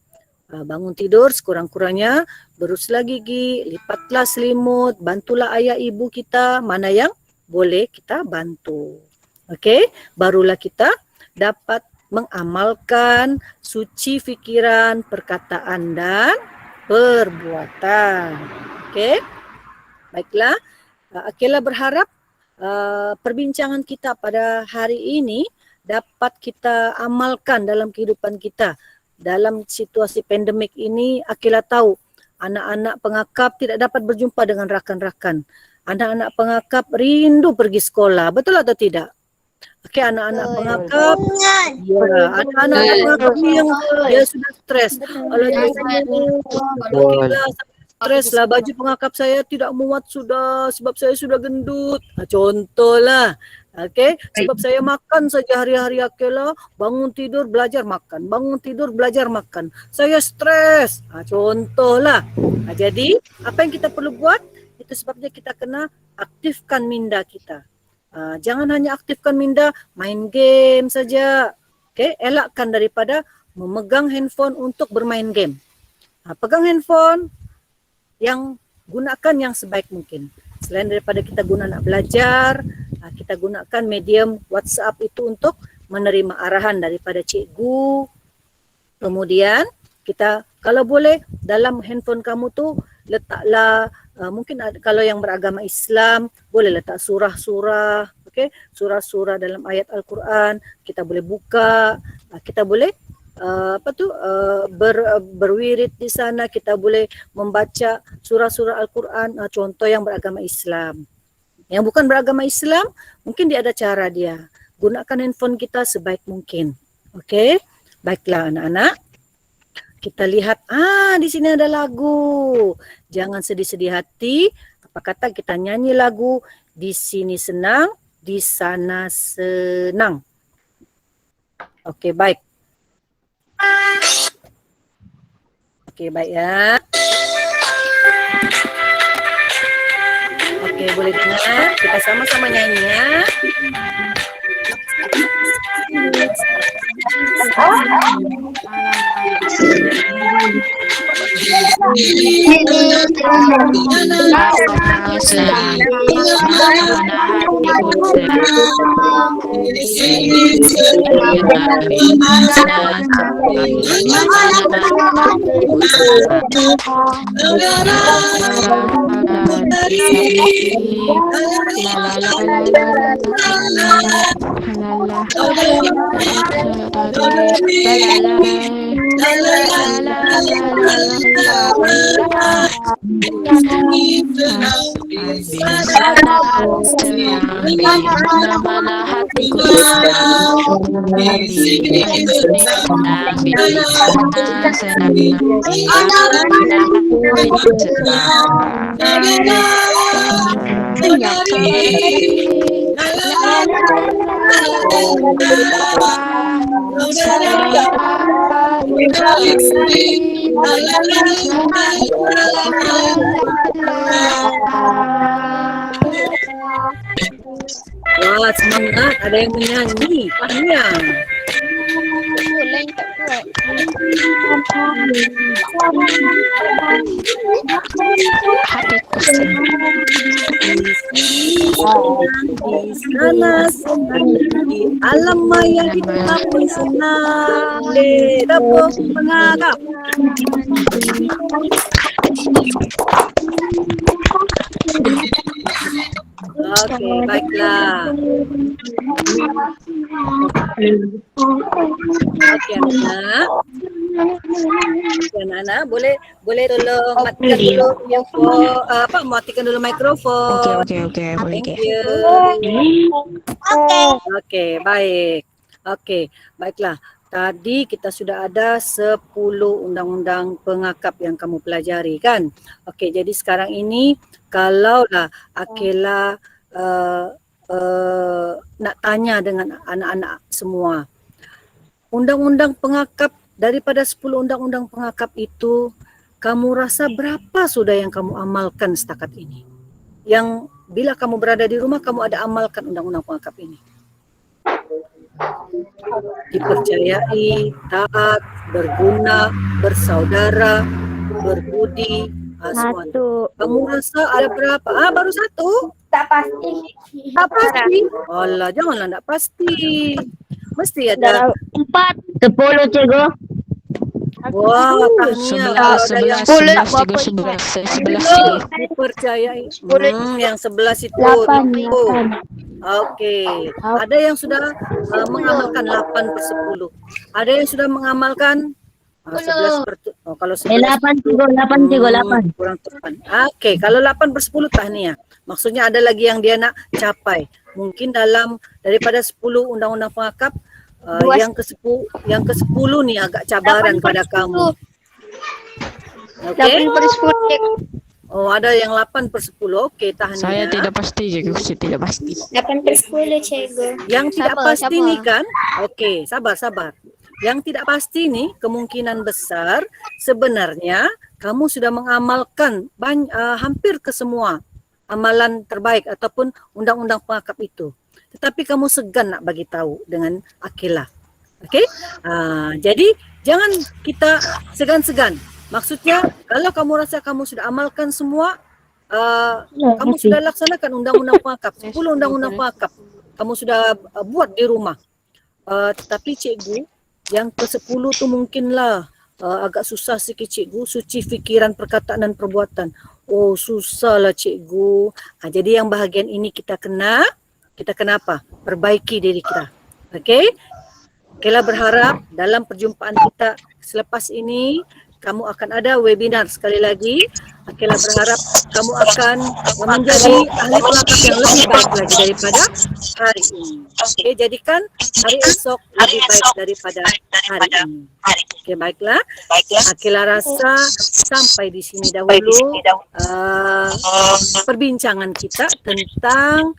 Bangun tidur sekurang-kurangnya beruslah gigi, lipatlah selimut, bantulah ayah ibu kita, mana yang boleh kita bantu. Okey, barulah kita dapat mengamalkan suci fikiran, perkataan dan perbuatan. Okey, baiklah. Akela berharap perbincangan kita pada hari ini dapat kita amalkan dalam kehidupan kita. Dalam situasi pandemik ini, Akela tahu anak-anak pengakap tidak dapat berjumpa dengan rakan-rakan. Anak-anak pengakap rindu pergi sekolah. Betul atau tidak? Okey, anak-anak pengakap, ya, anak-anak pengakap yang dia sudah stres. Kalau dia stres lah, baju pengakap saya tidak muat sudah sebab saya sudah gendut. Contohlah. Okey, sebab saya makan saja hari-hari Akela, bangun tidur belajar makan, bangun tidur belajar makan. Saya stres. Contohlah. Jadi, apa yang kita perlu buat? Itu sebabnya kita kena aktifkan minda kita. Jangan hanya aktifkan minda main game saja. Okey, elakkan daripada memegang handphone untuk bermain game. Pegang handphone yang gunakan yang sebaik mungkin. Selain daripada kita guna nak belajar, kita gunakan medium WhatsApp itu untuk menerima arahan daripada cikgu. Kemudian kita kalau boleh dalam handphone kamu tu letaklah mungkin kalau yang beragama Islam boleh letak surah-surah, okey, surah-surah dalam ayat Al-Quran kita boleh buka, kita boleh berwirid di sana, kita boleh membaca surah-surah Al-Quran, contoh yang beragama Islam. Yang bukan beragama Islam, mungkin dia ada cara dia. Gunakan handphone kita sebaik mungkin. Okey? Baiklah anak-anak. Kita lihat, di sini ada lagu. Jangan sedih-sedih hati. Apa kata kita nyanyi lagu, di sini senang, di sana senang. Okey, baik. Okey, baik ya. Okey, boleh dengar. Kita sama-sama nyanyi ya. Mana hatiku senang, Wah, semangat. Ada yang menyanyi. Fahnya. Lain tak kuat. hatiku senang. Di sana senang, di alam maya kita pun senang. Tepuk pengagap. Okey, baiklah. Okey, anak-anak. Anak-anak, boleh tolong matikan dulu matikan dulu mikrofon. Okey, boleh Thank ke? you. Okey, baik. Okey, baiklah. Tadi kita sudah ada 10 undang-undang pengakap yang kamu pelajari kan? Okey, jadi sekarang ini kalaulah Akela nak tanya dengan anak-anak semua. Undang-undang pengakap, daripada 10 undang-undang pengakap itu, kamu rasa berapa sudah yang kamu amalkan setakat ini? Yang bila kamu berada di rumah, kamu ada amalkan undang-undang pengakap ini? Dipercayai, taat, berguna, bersaudara, berbudi, semua. Kamu rasa ada berapa? Baru satu? Tak pasti. Tak pasti? Alah, janganlah tak pasti. Mesti ada. 10 cikgu. Wah, tahniah. Kalau ada yang 11 dipercayai. Yang 11 itu. 8. Okey. Ada yang sudah mengamalkan 8/10. Ada yang sudah mengamalkan 11 kalau 11 8. kurang tepat. Okey, kalau 8/10 tahniah. Maksudnya ada lagi yang dia nak capai. Mungkin daripada 10 undang-undang pengakap, yang ke-10 ni agak cabaran pada kamu. Okey. 8/10. Oh, ada yang 8/10. Okey, tahniah. Saya tidak pasti, cikgu. Saya tidak pasti. 8/10 cikgu. Yang tidak pasti ni kan, okey, sabar. Yang tidak pasti ni kemungkinan besar sebenarnya kamu sudah mengamalkan hampir ke semua amalan terbaik ataupun undang-undang pengakap itu. Tetapi kamu segan nak bagi tahu dengan Akila. Okey? Jadi jangan kita segan-segan. Maksudnya kalau kamu rasa kamu sudah amalkan semua, kamu sudah laksanakan undang-undang pengakap, 10 undang-undang pengakap. Kamu sudah buat di rumah. Tetapi cikgu, yang ke-10 tu mungkinlah agak susah sikit cikgu, suci fikiran, perkataan dan perbuatan. Oh, susahlah cikgu. Jadi yang bahagian ini kita kena apa? Perbaiki diri kita. Okey? Kela berharap dalam perjumpaan kita selepas ini, kamu akan ada webinar sekali lagi. Akila berharap kamu akan menjadi ahli pengakap yang lebih baik lagi daripada hari ini. Okey, jadikan hari esok lebih baik daripada hari ini. Okey, baiklah. Akila rasa sampai di sini dahulu perbincangan kita tentang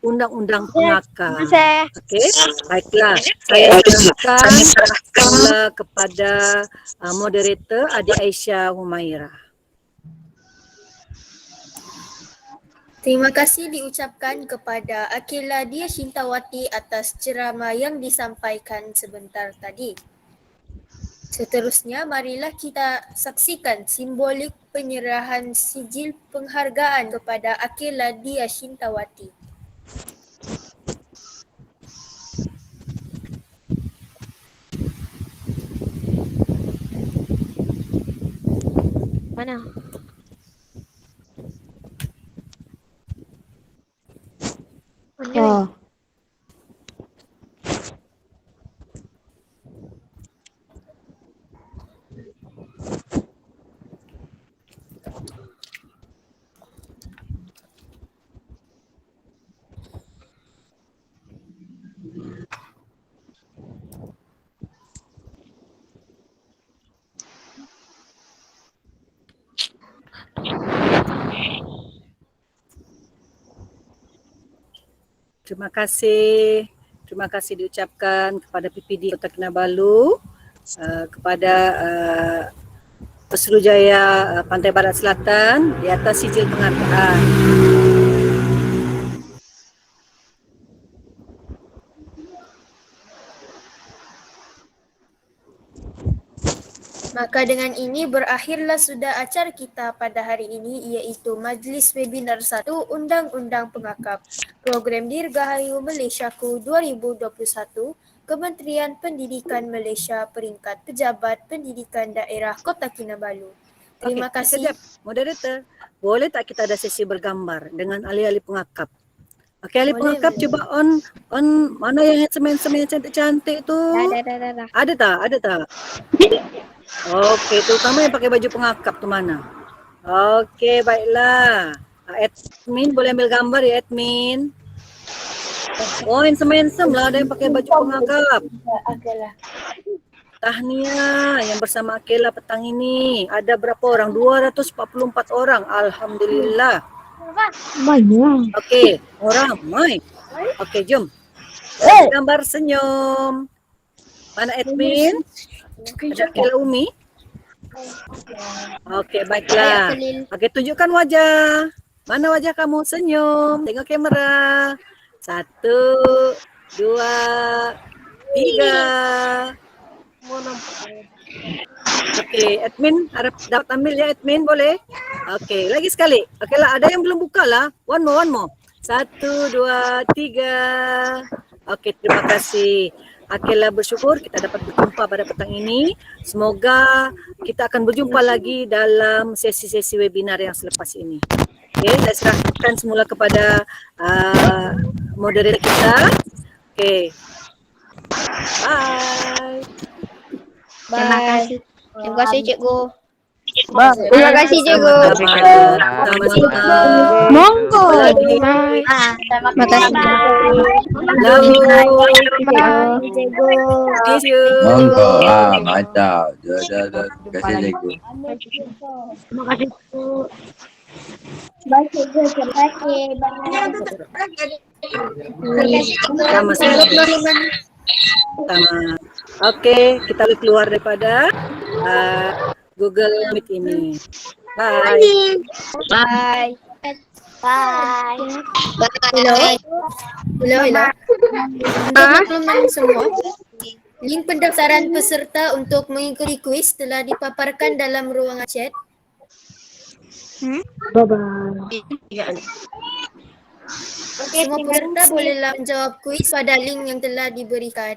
undang-undang pengakap. Okey, baiklah. Saya serahkan semula kepada moderator Adik Aisyah Humaira. Terima kasih diucapkan kepada Akila Dia Shintawati atas ceramah yang disampaikan sebentar tadi. Seterusnya, marilah kita saksikan simbolik penyerahan sijil penghargaan kepada Akila Dia Shintawati. Mana? Oh. Terima kasih diucapkan kepada PPD Kota Kinabalu, kepada Pesuruhjaya Pantai Barat Selatan di atas sijil penghargaan. Maka dengan ini berakhirlah sudah acara kita pada hari ini, iaitu Majlis Webinar 1 Undang-Undang Pengakap Program Dirgahayu Malaysiaku 2021 Kementerian Pendidikan Malaysia peringkat Pejabat Pendidikan Daerah Kota Kinabalu. Terima kasih. Sekejap, moderator, boleh tak kita ada sesi bergambar dengan ahli-ahli pengakap? Okey, ahli Boleh, pengakap boleh. cuba on mana yang handsome yang cantik-cantik tu? Dah. Ada tak? Okey, terutama yang pakai baju pengakap tu mana? Okey, baiklah. Admin boleh ambil gambar ya, admin. Oh, handsome lah ada yang pakai baju pengakap. Tahniah yang bersama Akila petang ini. Ada berapa orang? 244 orang. Alhamdulillah. Banyak. Okey, orang mai. Okey, jom. Gambar senyum. Mana admin? Ada Akila Umi. Okey, baiklah. Okey, tunjukkan wajah. Mana wajah kamu? Senyum. Tengok kamera. 1, 2, 3. Okey, admin harap dapat ambil ya, admin boleh? Okey, lagi sekali. Okeylah, ada yang belum buka lah. One more. 1, 2, 3. Okey, terima kasih. Akila bersyukur kita dapat berjumpa pada petang ini. Semoga kita akan berjumpa lagi dalam sesi-sesi webinar yang selepas ini. Okey, saya serahkan semula kepada moderator kita. Okey. Bye. Terima kasih cikgu. Terima kasih cikgu. Sama-sama. Monggo. Lagi. Terima kasih. Love you. Cikgu. Miss you. Monggo, mantap. Dah. Terima kasih cikgu. Terima kasih cikgu. Baik cikgu, terima kasih. Sama-sama. Sama. Okey, kita boleh keluar daripada Google Meet ini. Bye. Bye. Bye. Hello. Untuk makluman semua, link pendaftaran peserta untuk mengikuti kuis telah dipaparkan dalam ruangan chat. Semua peserta bolehlah menjawab kuis pada link yang telah diberikan.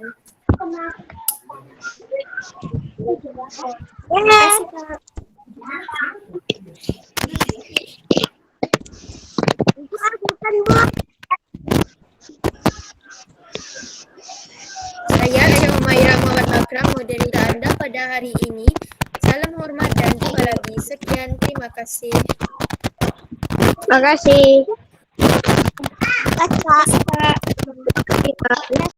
Saya Aisyah Humaira Muhammad Akram, moderator anda pada pada hari ini. Salam hormat dan jumpa lagi. Sekian, terima kasih. Makasih. Kak.